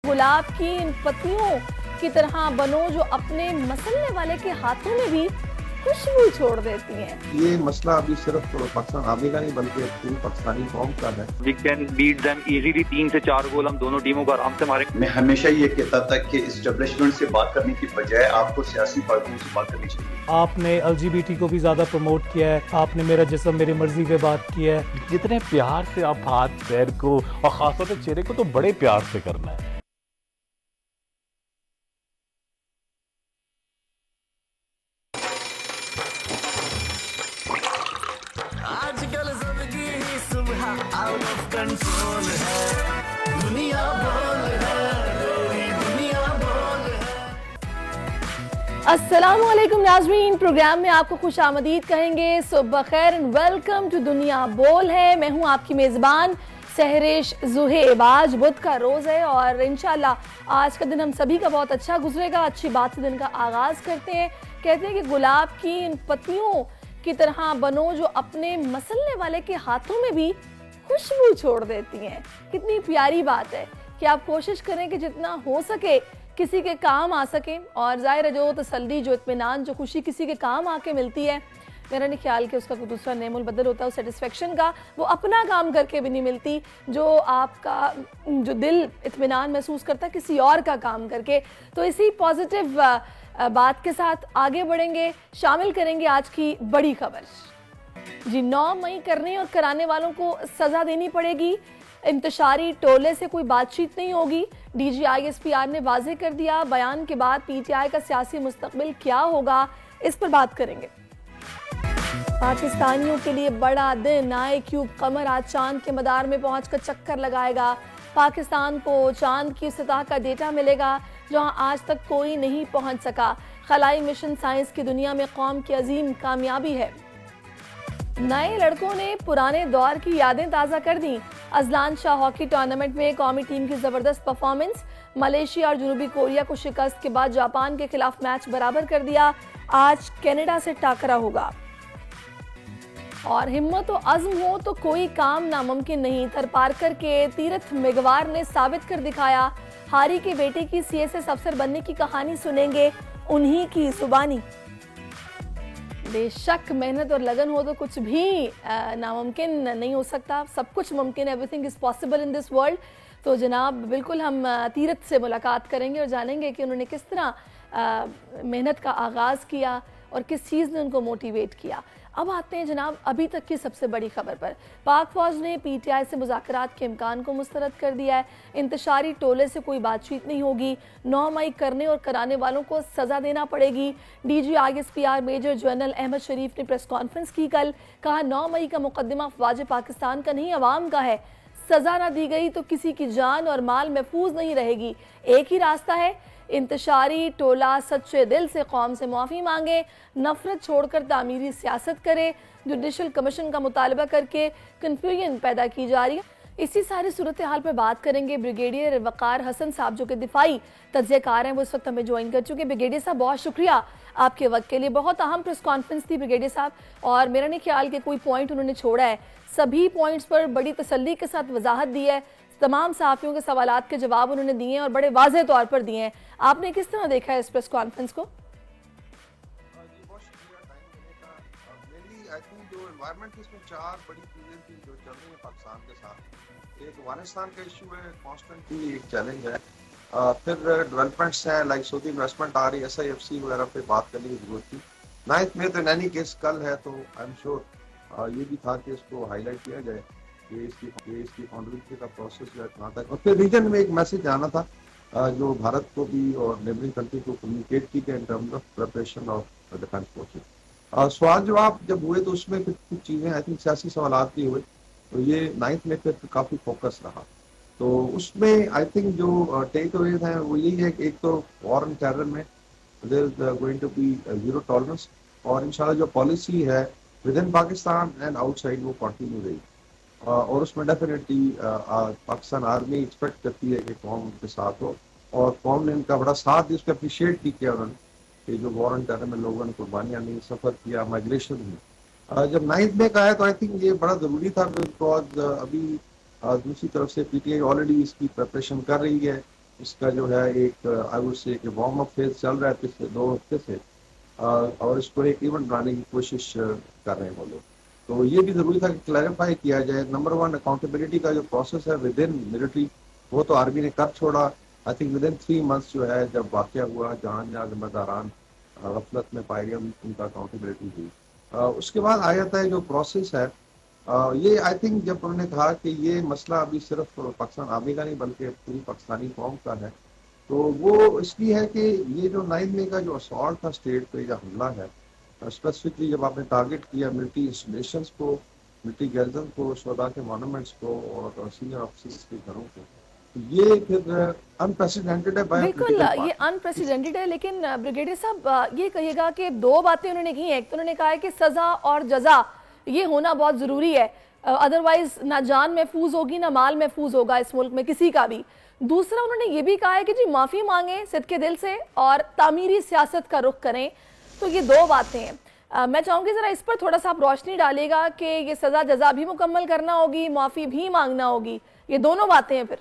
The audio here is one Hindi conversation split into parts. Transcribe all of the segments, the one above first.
गुलाब की इन पत्तियों की तरह बनो जो अपने मसलने वाले के हाथों में भी खुशबू छोड़ देती हैं। ये मसला अभी सिर्फ पाकिस्तान आर्मी का नहीं बल्कि पूरी पाकिस्तानी कौम का है। We can beat them easily। 3 से 4 गोल हम दोनों टीमों को आराम से मारेंगे। मैं हमेशा ये कहता था कि इस्टेब्लिशमेंट से बात करने की बजाय आपको सियासी पार्टियों से बात करनी चाहिए। आपने LGBT को भी ज्यादा प्रमोट किया है, आपने मेरा जिस्म मेरी मर्जी पे बात किया है। जितने प्यार से आप हाथ पैर को और खासतौर पे चेहरे को तो बड़े प्यार से करना है। आजकल सबकी ही सुबह आउट ऑफ कंट्रोल है, दुनिया बोल है, दुनिया बोल है। अस्सलाम वालेकुम नाज़रीन, प्रोग्राम में आपको खुश आमदीद कहेंगे। सुबह खैर एंड वेलकम टू दुनिया बोल है। मैं हूं आपकी मेज़बान सहरिश ज़ुहेब। आज बुध का रोज़ है और इंशाल्लाह आज का दिन हम सभी का बहुत अच्छा गुजरेगा। अच्छी बात से दिन का आगाज़ करते हैं। कहते हैं कि गुलाब की इन पत्तियों की तरह बनो जो अपने मसलने वाले के हाथों में भी खुशबू छोड़ देती हैं। कितनी प्यारी बात है कि आप कोशिश करें कि जितना हो सके किसी के काम आ सके। और ज़ाहिर है जो तसल्ली, जो इत्मीनान, जो खुशी किसी के काम आके मिलती है, मेरा नहीं ख्याल कि उसका कोई दूसरा नेमुल बदल होता है। उस सेटिस्फेक्शन का वो अपना काम करके भी नहीं मिलती जो आपका जो दिल इत्मीनान महसूस करता है किसी और का काम करके। तो इसी पॉजिटिव बात के साथ आगे बढ़ेंगे, शामिल करेंगे आज की बड़ी खबर। जी, 9 मई करने और कराने वालों को सजा देनी पड़ेगी। इंतशारी टोले से कोई बातचीत नहीं होगी। DGISPR ने वाजे कर दिया। बयान के बाद PTI का सियासी मुस्तकबिल क्या होगा, इस पर बात करेंगे। पाकिस्तानियों के लिए बड़ा दिन। IQ कमर आज चांद के मदार में पहुंचकर चक्कर लगाएगा। पाकिस्तान को चांद की सतह का डेटा मिलेगा जहां आज तक कोई नहीं पहुंच सका। खलाई मिशन साइंस की दुनिया में कौम की अजीम कामयाबी है। नए लड़कों ने पुराने दौर की यादें ताज़ा कर दी। अजलान शाह हॉकी टूर्नामेंट में कौमी टीम की जबरदस्त परफॉर्मेंस। मलेशिया और जनूबी कोरिया को शिकस्त के बाद जापान के खिलाफ मैच बराबर कर दिया। आज कनाडा से टाकरा होगा। और हिम्मत और अज़्म हो तो कोई काम नामुमकिन नहीं। थरपारकर के तीरथ मेघवार ने साबित कर दिखाया। हारी के बेटे की CSS अफसर बनने की कहानी सुनेंगे उन्हीं की जुबानी। बेशक मेहनत और लगन हो तो कुछ भी नामुमकिन नहीं हो सकता। सब कुछ मुमकिन है। Everything is possible in this world. तो जनाब बिल्कुल हम तीरथ से मुलाकात करेंगे और जानेंगे कि उन्होंने किस तरह मेहनत का आगाज़ किया और किस चीज़ ने उनको मोटिवेट किया। अब आते हैं जनाब अभी तक की सबसे बड़ी खबर पर। पाक फौज ने PTI से मुज़ाकरात के इम्कान को मुस्तरद कर दिया है। इंतशारी टोले से कोई बातचीत नहीं होगी। 9 मई करने और कराने वालों को सज़ा देना पड़ेगी। DGISPR मेजर जनरल अहमद शरीफ ने प्रेस कॉन्फ्रेंस की कल। कहा 9 मई का मुकदमा अफवाज पाकिस्तान का नहीं, अवाम का है। सज़ा ना दी गई तो किसी की जान और माल महफूज नहीं रहेगी। एक ही रास्ता है, इंतशारी टोला सच्चे दिल से कौम से माफ़ी मांगे, नफरत छोड़कर तामीरी सियासत करे। जुडिशल कमीशन का मुतालबा करके कन्फ्यूजन पैदा की जा रही है। इसी सारी सूरत हाल पर बात करेंगे। ब्रिगेडियर वकार हसन साहब जो कि दिफाई तज्ज़ियाकार हैं, वो इस वक्त हमें ज्वाइन कर चुके हैं। ब्रिगेडियर साहब बहुत शुक्रिया आपके वक्त के लिए। बहुत अहम प्रेस कॉन्फ्रेंस थी ब्रिगेडियर साहब, और मेरा नहीं ख्याल कि कोई पॉइंट उन्होंने छोड़ा है। सभी पॉइंट्स पर बड़ी तसल्ली के साथ वजाहत दी है। तमाम सहाफ़ियों के सवालात के जवाब उन्होंने दिए हैं और बड़े वाज़ेह तौर पर दिए हैं। आपने किस तरह देखा है इस प्रेस कॉन्फ्रेंस को? आई थिंक जो एनवायरनमेंट इसमें 4 बड़ी चीजें थी जो चल रही है पाकिस्तान के साथ। एक अफगानिस्तान का इशू है, कॉन्स्टेंटली एक चैलेंज है। फिर डेवलपमेंट्स हैं लाइक सऊदी इन्वेस्टमेंट आ रही है, SIFC वगैरह पे बात करने की जरूरत थी। 9 मई तो इन एनी केस कल है, तो आई एम श्योर ये भी था कि इसको हाईलाइट किया जाए कि इसकी कॉन्ट्रीब्यूशन का प्रोसेस जो है कहाँ तक। और फिर रीजन में एक मैसेज आना था जो भारत को भी और नेबरिंग कंट्री को कम्युनिकेट की गई in terms of preparation of defence forces. सवाल जवाब जब हुए तो उसमें कुछ चीज़ें आई थिंक सियासी सवालात भी हुए, तो ये 9 में फिर काफ़ी फोकस रहा। तो उसमें आई थिंक जो टेक अवेज हैं वो यही है कि एक तो वॉर एंड टेरर में there is going to be zero tolerance, और इंशाल्लाह जो पॉलिसी है within Pakistan and outside वो कंटिन्यू रहेगी। और उसमें डेफिनेटली पाकिस्तान आर्मी एक्सपेक्ट करती है कि कौम उनके साथ हो, और कौम ने इनका बड़ा साथ दी, उसको अप्रिशिएट भी किया उन्होंने कि जो वॉर एंड टेरर में लोगों ने कुर्बानियाँ दी, सफ़र किया, माइग्रेशन हुई। जब 9 में का है तो आई थिंक ये बड़ा ज़रूरी था, बिकॉज अभी दूसरी तरफ से PTI ऑलरेडी इसकी प्रिपरेशन कर रही है इसका जो है एक I would say warm up phase चल रहा है पिछले 2 हफ्ते से, और इसको एक इवेंट बनाने की कोशिश कर रहे हैं वो लोग। तो ये भी जरूरी था कि क्लैरिफाई किया जाए। नंबर 1, अकाउंटेबिलिटी का जो प्रोसेस है विद इन मिलिट्री, वो तो आर्मी ने कर छोड़ा। I think with in 3 months जो है, जब वाकया हुआ जहाँ जहाँ जिम्मेदारान गफलत में पाए गए, उनका अकाउंटेबिलिटी हुई। उसके बाद आ जाता है जो प्रोसेस है। ये आई थिंक जब उन्होंने कहा कि ये मसला अभी सिर्फ पाकिस्तान आर्मी का नहीं बल्कि पूरी पाकिस्तानी कौम का है, तो वो इसलिए है कि ये जो 9 मई का जो असॉल्ट था स्टेट पे, जो हमला है, स्पेसिफिकली जब आपने टारगेट किया मिलिट्री इंस्टॉलेशंस को, मिलिट्री गैरजन को, शोधा के मॉन्यूमेंट्स को और सीनियर ऑफिसर्स के घरों को, तो ये फिर अनप्रेसिडेंटेड है। बिल्कुल ये अनप्रेसिडेंटेड है। लेकिन ब्रिगेडियर साहब ये कहिएगा कि 2 बातें उन्होंने की हैं। एक तो उन्होंने कहा है कि सजा और जजा ये होना बहुत जरूरी है, अदरवाइज ना जान महफूज होगी ना माल महफूज होगा इस मुल्क में किसी का भी। दूसरा उन्होंने ये भी कहा है कि जी माफी मांगे सिद्के दिल से और तामीरी सियासत का रुख करें। तो ये 2 बातें हैं। मैं चाहूंगी जरा इस पर थोड़ा सा आप रोशनी डालेगा कि ये सजा जजा भी मुकम्मल करना होगी, माफी भी मांगना होगी, ये दोनों बातें हैं। फिर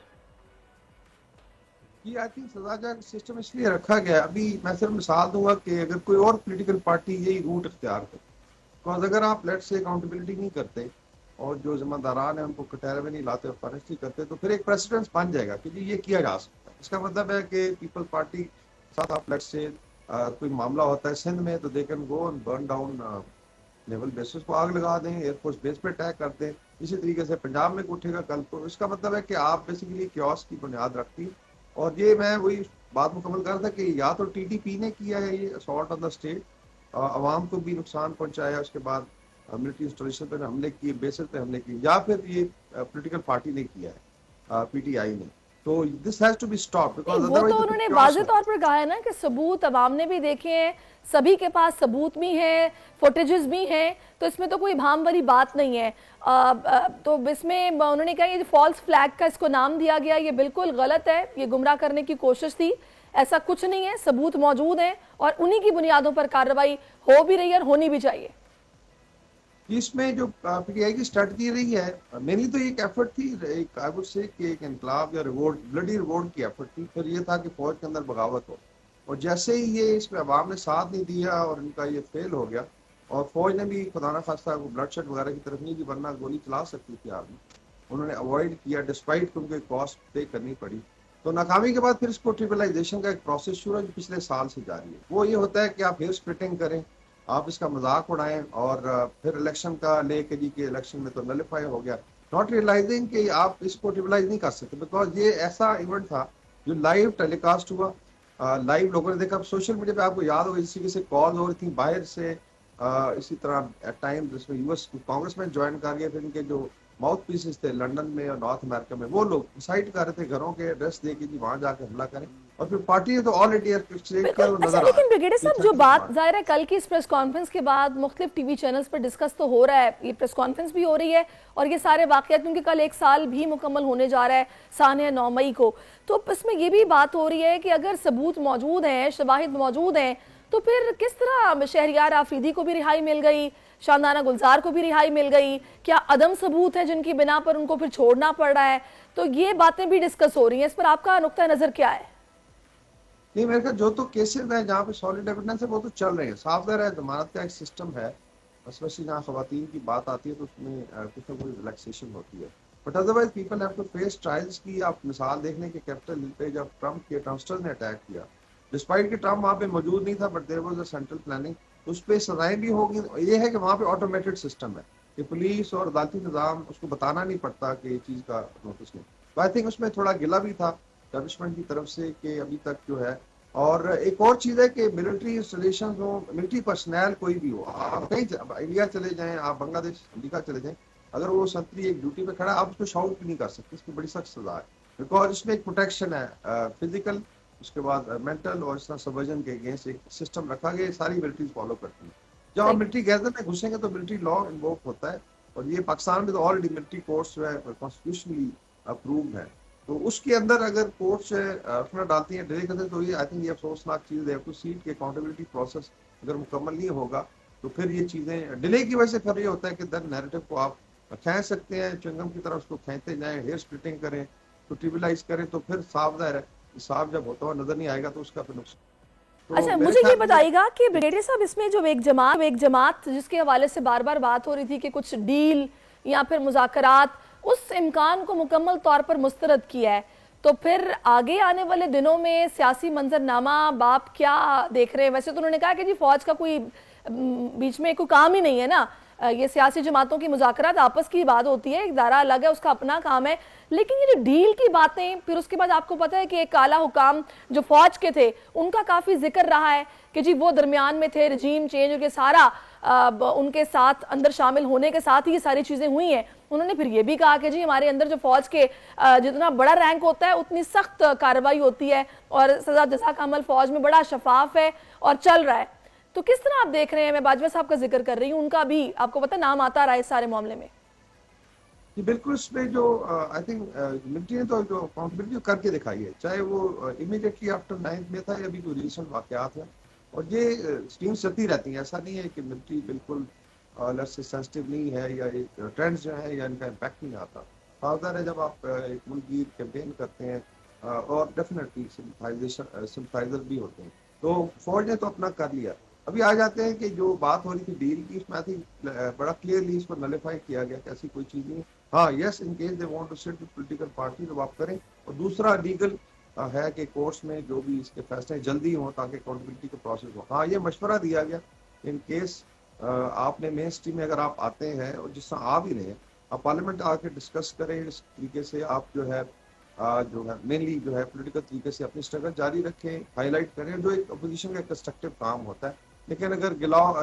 ये आई थिंक सजा का सिस्टम इसलिए रखा गया, अभी मैं सिर्फ मिसाल दूंगा कि अगर कोई और पॉलिटिकल पार्टी यही रूट इख्तियार करे, बिकॉज अगर आप लेट से अकाउंटेबिलिटी नहीं करते और जो जिम्मेदारान है उनको कटहरे में नहीं लाते और पनिश नहीं करते, तो फिर एक प्रेसिडेंस बन जाएगा कि जी ये किया जा सकता है। इसका मतलब है कि पीपल्स पार्टी साथ आप लेट से कोई मामला होता है सिंध में, तो they can go and burn down naval basis को, आग लगा दें, एयरफोर्स बेस पे अटैक कर दें। इसी तरीके से पंजाब में उठेगा कल को। इसका मतलब है कि आप बेसिकली क्योस की बुनियाद रखती। और ये मैं वही बात मुकम्मल कर रहा था कि या तो टीटीपी ने किया है ये असॉल्ट ऑन द स्टेट, आवाम को भी नुकसान पहुंचाया, उसके बाद मिलिट्री इंस्टॉलेशन पर हमले किए, बेसिस पे हमले किए, या फिर ये पॉलिटिकल पार्टी ने किया है, पीटीआई ने। तो this has to be stop because वो तो उन्होंने वाज़ेह तौर पर कहा है ना कि सबूत अवाम ने भी देखे हैं, सभी के पास सबूत भी हैं, फुटेजेस भी हैं, तो इसमें तो कोई भाम वाली बात नहीं है। तो इसमें उन्होंने कहा ये फॉल्स फ्लैग का इसको नाम दिया गया, ये बिल्कुल गलत है, ये गुमराह करने की कोशिश थी। ऐसा कुछ नहीं है, सबूत मौजूद हैं और उन्हीं की बुनियादों पर कार्रवाई हो भी रही है और होनी भी चाहिए। इसमें जो पीटीआई की स्ट्रेटजी रही है, मेनली तो एक एफर्ट थी, एक आई वुड से कि एक इनकलाब या रिवोल्ट, ब्लडी रिवोल्ट की एफर्ट थी। फिर ये था कि फौज के अंदर बगावत हो, और जैसे ही ये इसमें अवाम ने साथ नहीं दिया और इनका ये फेल हो गया, और फौज ने भी खुदा न खास्ता ब्लड शेड वगैरह की तरफ नहीं, वरना गोली चला सकती थी आर्मी, उन्होंने अवॉइड किया डिस्पाइट उनको कॉस्ट पे करनी पड़ी। तो नाकामी के बाद फिर इसको ट्रिबलाइजेशन का एक प्रोसेस शुरू है जो पिछले साल से जारी है। वो ये होता है कि आप हेयर स्प्लिटिंग करें, आप इसका मजाक उड़ाएं, और फिर इलेक्शन का लेके जी के इलेक्शन में तो नलिफाई हो गया, नॉट रियलाइजिंग कि आप इसको ट्रिबलाइज नहीं कर सकते, बिकॉज ये ऐसा इवेंट था जो लाइव टेलीकास्ट हुआ, लाइव लोगों ने देखा। सोशल मीडिया पे आपको याद होगा इसी किसी कॉल हो रही थी बाहर से, इसी तरह एट टाइम जिसमें यूएस कांग्रेसमैन ज्वाइन कर गए, फिर इनके जो माउथ पीसेस थे लंदन में और नॉर्थ अमेरिका में, वो लोग डिसाइड कर रहे थे घरों के एड्रेस दे के जी वहां जाकर हमला करें, और फिर पार्टी ने तो ऑल इंडिया नजर। लेकिन ब्रिगेडियर साहब जो बात जाहिर है कल की इस प्रेस कॉन्फ्रेंस के बाद मुख्तलिफ टीवी चैनल्स पर डिस्कस तो हो रहा है, ये प्रेस कॉन्फ्रेंस भी हो रही है और ये सारे वाकयात, क्योंकि कल 1 साल भी मुकम्मल होने जा रहा है सानिया 9 मई को, तो इसमें ये भी बात हो रही है कि अगर सबूत मौजूद हैं, शवाहिद मौजूद हैं, तो फिर किस तरह शहरियार आफरीदी को भी रिहाई मिल गई, शानदाना गुलजार को भी रिहाई मिल गई, क्या अदम सबूत है जिनकी बिना पर उनको फिर छोड़ना पड़ रहा है? तो ये बातें भी डिस्कस हो रही हैं, इस पर आपका नुक्ता नजर क्या है? नहीं, मेरे ख्याल जो तो केसेस हैं जहाँ पे सॉलिड एविडेंस है वो तो चल रहे हैं, साफ ज़ाहिर है जमानत का एक सिस्टम है, स्पेशली जहाँ खवातीन की बात आती है तो उसमें कुछ ना कुछ रिलैक्सेशन होती है, but otherwise people have to face trials की। आप मिसाल देख लें कि कैपिटल हिल पे जब ट्रम्प के ट्रम्पस्टर्स ने अटैक किया, डिस्पाइट कि ट्रम्प वहाँ पे मौजूद नहीं था, but there was a central planning, उस पर सजाएं भी होगी। ये है कि वहाँ पे ऑटोमेटेड सिस्टम है कि पुलिस और अदालती निज़ाम उसको बताना नहीं पड़ता कि ये चीज़ का नोटिस नहीं। तो आई थिंक उसमें थोड़ा गिला भी था एस्टैब्लिशमेंट की तरफ से कि अभी तक जो है। और एक और चीज़ है कि मिलिट्री इंस्टॉलेशन हो, मिलिट्री पर्सनल कोई भी हो, आप कहीं इंडिया चले जाएं, आप बांग्लादेश अमेरिका चले जाएं, अगर वो संतरी एक ड्यूटी पे खड़ा है, आप उसको शाउट भी नहीं कर सकते, इसकी बड़ी सख्त सजा है, बिकॉज इसमें एक प्रोटेक्शन है फिजिकल, उसके बाद मेंटल और इस तरह सबवर्जन के अगेंस्ट एक सिस्टम रखा गया, सारी मिलिट्री फॉलो करती है। जब आप मिलिट्री गैदर में घुसेंगे तो मिलिट्री लॉ इन्वोक होता है, और ये पाकिस्तान में तो ऑलरेडी मिलिट्री कोर्ट्स जो है कॉन्स्टिट्यूशनली अप्रूव्ड है, तो उसके अंदर अगर कोर्ट्स अपना डालती हैं, डिले करते हैं, तो ये आई थिंक ये अफसोसनाक चीज़ है। टू सीट के अकाउंटेबिलिटी प्रोसेस अगर मुकम्मल नहीं होगा तो फिर ये चीज़ें डिले की वजह से फिर ये होता है कि दर नैरेटिव को आप खींच सकते हैं, चंगम की तरह उसको खींचते जाएं, हेयर स्प्लिटिंग करें, तो ट्रिबलाइज करें, तो फिर साफ ज़ाहिर है हिसाब जब होता हुआ नजर नहीं आएगा तो उसका फिर नुकसान। तो अच्छा, मेरे मुझे ये ख्याल में बताइएगा कि ब्रिगेडियर साहब, इसमें जो एक जमात जिसके हवाले से बार बार बात हो रही थी कि कुछ डील या फिर मुज़ाकरात, उस इम्कान को मुकम्मल तौर पर मुस्तरद किया है, तो फिर आगे आने वाले दिनों में सियासी मंजरनामा बाप क्या देख रहे हैं? वैसे तो उन्होंने कहा कि जी फौज का कोई बीच में कोई काम ही नहीं है ना, ये सियासी जमातों की मुज़ाकरात आपस की बात होती है, एक दायरा अलग है, उसका अपना काम है। लेकिन ये जो डील की बातें, फिर उसके बाद आपको पता है कि एक आला हुकाम जो फौज के थे उनका काफ़ी जिक्र रहा है कि जी वो दरमियान में थे, रजीम चेंज के सारा उनके साथ अंदर शामिल होने के साथ ही ये सारी चीज़ें हुई हैं। उन्होंने फिर ये भी कहा कि जी हमारे अंदर जो फौज के जितना बड़ा रैंक होता है उतनी सख्त कार्रवाई होती है और सजा जज़ा का अमल फौज में बड़ा शफाफ है और चल रहा है। तो किस तरह आप देख रहे हैं? मैं बाजवा साहब का जिक्र कर रही हूँ, उनका भी आपको पता नाम आता रहा है इस सारे मामले में। कि बिल्कुल इसमें जो आई थिंक मिलिट्री ने तो जो अकाउंटेबिलिटी करके दिखाई है, चाहे वो इमीडिएटली आफ्टर 9th में था या अभी कोई रिसेंट वाकयात है, और ये स्कीम चलती रहती है। ऐसा नहीं है कि मिलिट्री बिल्कुल से सेंसिटिव नहीं है या एक ट्रेंड्स जो है या इनका इम्पैक्ट नहीं आता। फायदा है जब आप एक मुल्की कैंपेन करते हैं और डेफिनेटली सिंपथाइजर भी होते हैं, तो फौज ने तो अपना कर लिया। अभी आ जाते हैं कि जो बात हो रही थी डील की, उसमें आई थिंक बड़ा क्लियरली इसको नलिफाई किया गया कि ऐसी कोई चीज नहीं है। हाँ, yes, in case they want to sit with political party तो आप करें, और दूसरा लीगल है कि कोर्ट्स में जो भी इसके फैसले जल्दी हो ताकि अकाउंटेबिलिटी का प्रोसेस हो। हाँ, ये मशवरा दिया गया इन केस आपने मेन स्ट्रीम में अगर आप आते हैं और जिस तरह आ भी रहे हैं, आप पार्लियामेंट आके डिस्कस करें, इस तरीके से आप जो है मेनली जो है पॉलिटिकल तरीके से अपनी स्ट्रगल जारी रखें, हाईलाइट करें, जो एक अपोजिशन का कंस्ट्रक्टिव काम होता है। लेकिन अगर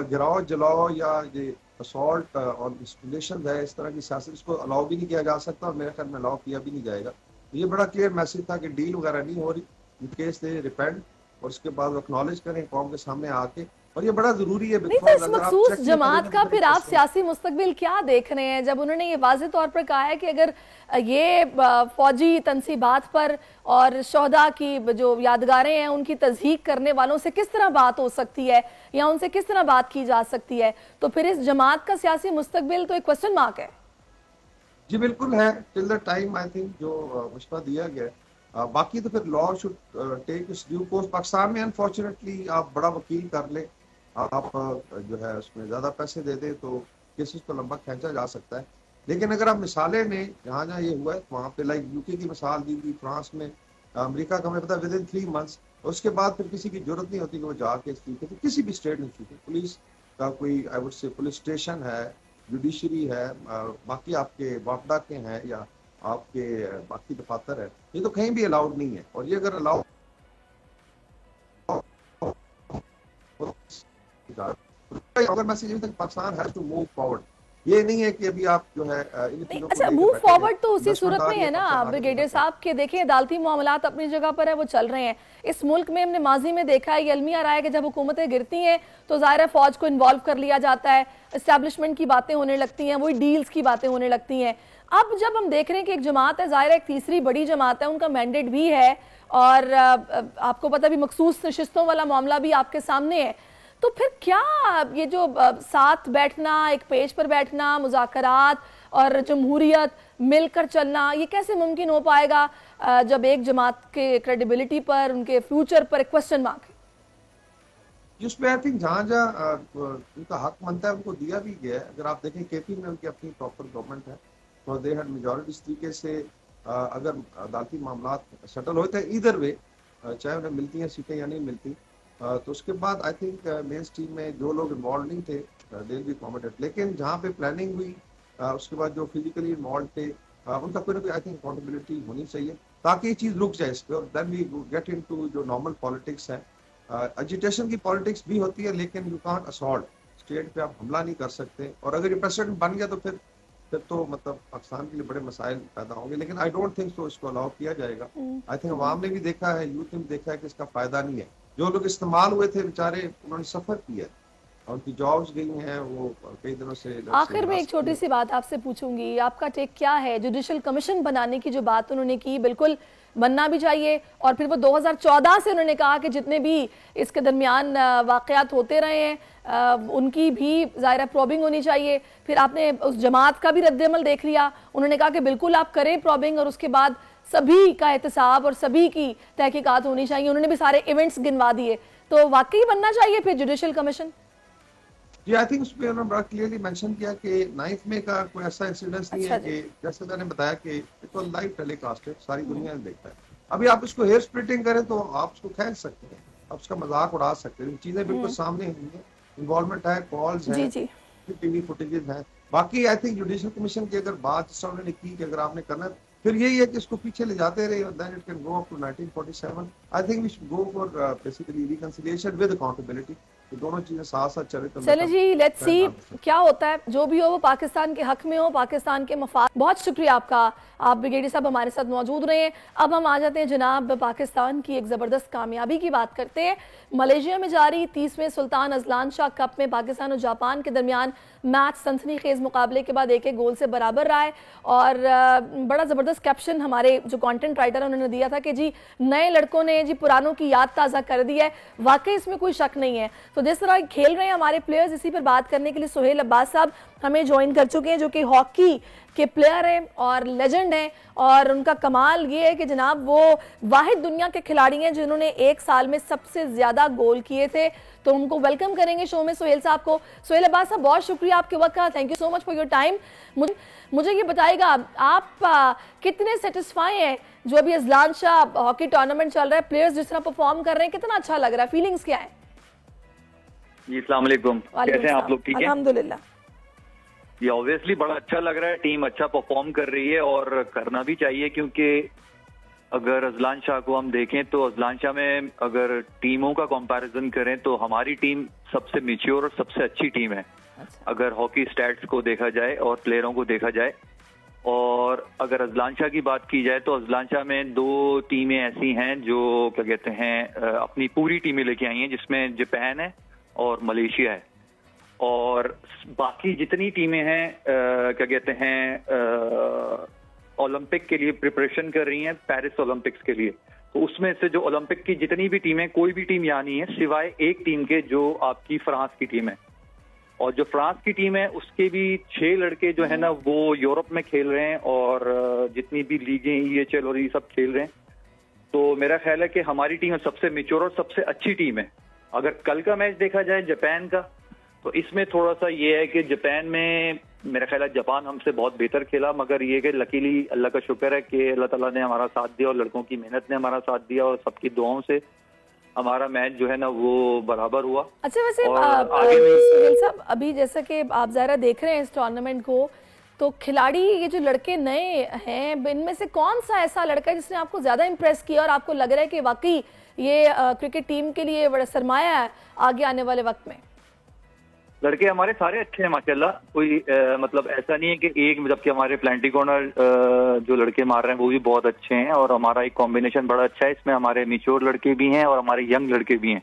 गिराओ जलाओ या ये असॉल्ट और इंस्टॉलेशन है, इस तरह की सियासत, इसको अलाउ भी नहीं किया जा सकता और मेरे ख्याल में अलाउ किया भी नहीं जाएगा। ये बड़ा क्लियर मैसेज था कि डील वगैरह नहीं हो रही, इन केस दे रिपेंट और उसके बाद एक्नॉलेज करें कौम के सामने आके, और ये बड़ा जरूरी है। नहीं, तो इस मखसूस जमात का फिर आप सियासी मुस्तकबिल क्या देख रहे हैं, जब उन्होंने ये वाज़ेह तौर पर कहा है कि अगर ये फौजी तनसीबात पर और शोहदा की जो यादगारें हैं उनकी तज़हीक करने वालों से किस तरह बात हो सकती है या उनसे किस तरह बात की जा सकती है, तो फिर इस जमात का सियासी मुस्तकबिल तो एक क्वेश्चन मार्क है। जी बिल्कुल है, till the time I think जो मशवरा दिया गया। बाकी तो फिर law should take its due course. Pakistan में अनफॉर्चुनेटली आप बड़ा वकील कर ले, आप जो है उसमें ज्यादा पैसे दे दे तो केसेस को लंबा खींचा जा सकता है। लेकिन अगर आप मिसालें ने जहाँ जहाँ ये हुआ है वहाँ पे, लाइक यूके की मिसाल दी थी, फ्रांस में, अमेरिका का हमें पता है विद इन 3 months, उसके बाद फिर किसी की जरूरत नहीं होती कि वो जाके इस तरीके से किसी भी स्टेट इंस्टीट्यूट, पुलिस का कोई I would say police station है, जुडिशरी है, बाकी आपके वापडा के हैं या आपके बाकी दफातर है, ये तो कहीं भी अलाउड नहीं है। और ये अगर अलाउड अगर message Pakistan has to move forward, ये नहीं है कि अभी आप जो है अच्छा मूव फॉरवर्ड तो उसी सूरत में है ना ब्रिगेडियर साहब के। देखिए अदालती मामलात अपनी जगह पर है, वो चल रहे हैं। इस मुल्क में हमने माजी में देखा है, ये अलमिया रहा है कि जब हुकूमतें गिरती हैं तो ज़ाहिर है फौज को इन्वॉल्व कर लिया जाता है, इस्टेब्लिशमेंट की बातें होने लगती हैं, वही डील्स की बातें होने लगती हैं। अब जब हम देख रहे हैं कि एक जमात है, ज़ाहिर है एक तीसरी बड़ी जमात है, उनका मैंडेट भी है और आपको पता भी मखसूस नशिस्तों वाला मामला भी आपके सामने है, तो फिर क्या ये जो साथ बैठना, एक पेज पर बैठना, मुज़ाकरात और जमहूरियत मिलकर चलना, ये कैसे मुमकिन हो पाएगा जब एक जमात के क्रेडिबिलिटी पर, उनके फ्यूचर पर एक क्वेश्चन मार्क है? जिसमें आई थिंक जहाँ जहाँ उनका हक बनता है उनको दिया भी गया है। अगर आप देखें केपी में उनकी अपनी प्रॉपर गवर्नमेंट है, तो दे हैड मेजॉरिटी इस तरीके से अगर अदालती मामला सेटल होते हैं इधर वे, चाहे उन्हें मिलती हैं सीटें या नहीं मिलती, तो उसके बाद आई थिंक मेन स्ट्रीम में जो लोग इन्वॉल्व नहीं थे दे बी अकोमोडेट। लेकिन जहाँ पे प्लानिंग हुई उसके बाद जो फिजिकली इन्वॉल्व थे उनका कोई ना कोई आई थिंक अकाउंटेबिलिटी होनी चाहिए ताकि ये चीज़ रुक जाए इस पर, और देन वी गेट इनटू जो नॉर्मल पॉलिटिक्स है। एजिटेशन की पॉलिटिक्स भी होती है लेकिन यू कांट असॉल्ट, स्टेट पे आप हमला नहीं कर सकते, और अगर ये प्रेसिडेंट बन गया तो फिर तो मतलब पाकिस्तान के लिए बड़े मसाइल पैदा होंगे। लेकिन आई डोंट थिंक सो इसको अलाउ किया जाएगा। आई थिंक अवाम ने भी देखा है, यूथ ने भी देखा है कि इसका फायदा नहीं है। जो लोग इस्तेमाल हुए थे बेचारे, उन्होंने सफर किया, उनकी जॉब्स गई हैं, वो कई दिनों से। आखिर में एक छोटी सी बात आपसे पूछूंगी, आपका टेक क्या है? जुडिशल कमीशन बनाने की जो बात उन्होंने की, बिल्कुल बनना भी चाहिए, और फिर वो 2014 से उन्होंने कहा कि जितने भी इसके दरमियान वाकयात होते रहे हैं उनकी भी ज़ाहिर प्रॉबिंग होनी चाहिए। फिर आपने उस जमात का भी रद्दअमल देख लिया, उन्होंने कहा कि बिल्कुल आप करें प्रॉबिंग और उसके बाद सभी का एहतसाब और सभी की तहकीकात होनी चाहिए। उन्होंने भी सारे इवेंट्स गिनवा दिए, तो वाकई बनना चाहिए फिर जुडिशल कमीशन। जी, आई थिंक उसमें उन्होंने बड़ा क्लियरली मेंशन किया कि 9th में का कोई ऐसा इंसिडेंस नहीं है कि जैसे मैंने बताया कि तो लाइव टेलीकास्ट है, सारी दुनिया ने देखता है। अभी आप उसको हेयर स्प्लिटिंग करें तो आप उसको खेल सकते हैं, आप उसका मजाक उड़ा सकते हैं, चीजें बिल्कुल सामने हुई है, इन्वॉल्वमेंट है, कॉल्स है, टीवी फुटेजेस है। बाकी आई थिंक जुडिशल कमीशन की अगर बात जिस उन्होंने की कि अगर आपने करना है फिर यही है कि इसको पीछे ले जाते रहे, then it can go up to 1947। I think we should go for basically reconciliation with accountability, तो दोनों चीजें साथ साथ चले तो चले जी, लेट्स सी क्या होता है। जो भी हो वो पाकिस्तान के हक में हो, पाकिस्तान के मफाद। बहुत शुक्रिया आपका, आप ब्रिगेडियर साहब हमारे साथ मौजूद रहे हैं। अब हम आ जाते हैं जनाब पाकिस्तान की एक ज़बरदस्त कामयाबी की बात करते हैं। मलेशिया में जारी 30वें सुल्तान अजलान शाह कप में पाकिस्तान और जापान के दरमियान मैच सनसनीखेज मुकाबले के बाद 1-1 गोल से बराबर रहा है। और बड़ा ज़बरदस्त कैप्शन हमारे जो कंटेंट राइटर हैं उन्होंने दिया था कि जी नए लड़कों ने जी पुरानों की याद ताज़ा कर दी है। वाकई इसमें कोई शक नहीं है। तो जिस तरह खेल रहे हैं हमारे प्लेयर्स, इसी पर बात करने के लिए सुहेल अब्बास साहब हमें ज्वाइन कर चुके हैं, जो कि हॉकी के प्लेयर हैं और लेजेंड हैं। और उनका कमाल ये है कि जनाब वो वाहिद दुनिया के खिलाड़ी हैं जिन्होंने एक साल में सबसे ज्यादा गोल किए थे। तो उनको वेलकम करेंगे शो में सुहेल साहब को। सुहेल अब्बास साहब बहुत शुक्रिया आपके वक्त का, thank you so much for your time. मुझे ये बताइएगा आप कितने सेटिस्फाई हैं जो अभी अजलान शाह हॉकी टूर्नामेंट चल रहा है, प्लेयर्स जिस तरह परफॉर्म कर रहे हैं, कितना अच्छा लग रहा है, फीलिंग्स क्या है? जी अस्सलाम वालेकुम, कैसे हैं आप लोग? ठीक है अल्हम्दुलिल्लाह। ये ऑब्वियसली बड़ा अच्छा लग रहा है, टीम अच्छा परफॉर्म कर रही है और करना भी चाहिए, क्योंकि अगर अजलान शाह को हम देखें तो अजलान शाह में अगर टीमों का कंपैरिजन करें तो हमारी टीम सबसे मैच्योर और सबसे अच्छी टीम है। अगर हॉकी स्टैट्स को देखा जाए और प्लेयरों को देखा जाए, और अगर अजलान शाह की बात की जाए तो अजलान शाह में 2 टीमें ऐसी हैं जो क्या कहते हैं अपनी पूरी टीमें लेके आई हैं, जिसमें जापान है और मलेशिया है। और बाकी जितनी टीमें हैं क्या कहते हैं ओलंपिक के लिए प्रिपरेशन कर रही हैं, पेरिस ओलंपिक्स के लिए। तो उसमें से जो ओलंपिक की जितनी भी टीमें, कोई भी टीम यहाँ नहीं है सिवाय एक टीम के जो आपकी फ्रांस की टीम है। और जो फ्रांस की टीम है उसके भी 6 लड़के जो है ना वो यूरोप में खेल रहे हैं और जितनी भी लीगें EHL और ये सब खेल रहे हैं। तो मेरा ख्याल है कि हमारी टीम सबसे मैच्योर और सबसे अच्छी टीम है। अगर कल का मैच देखा जाए जापान का, तो इसमें थोड़ा सा ये है कि जापान में मेरा ख्याल है जापान हमसे बहुत बेहतर खेला, मगर ये कि लकीली अल्लाह का शुक्र है कि अल्लाह ताला ने हमारा साथ दिया और लड़कों की मेहनत ने हमारा साथ दिया और सबकी दुआओं से हमारा मैच जो है ना वो बराबर हुआ। अच्छा, वैसे सुहेल साहब अभी जैसा कि आप ज़रा देख रहे हैं इस टूर्नामेंट को, तो खिलाड़ी ये जो लड़के नए हैं इनमें से कौन सा ऐसा लड़का है जिसने आपको ज्यादा इम्प्रेस किया और आपको लग रहा है कि वाकई ये क्रिकेट टीम के लिए बड़ा सरमाया है आगे आने वाले वक्त में? लड़के हमारे सारे अच्छे हैं माशाल्लाह, कोई मतलब ऐसा नहीं है कि एक, जबकि हमारे प्लेंटी कॉर्नर जो लड़के मार रहे हैं वो भी बहुत अच्छे हैं और हमारा एक कॉम्बिनेशन बड़ा अच्छा है। इसमें हमारे मैच्योर लड़के भी हैं और हमारे यंग लड़के भी हैं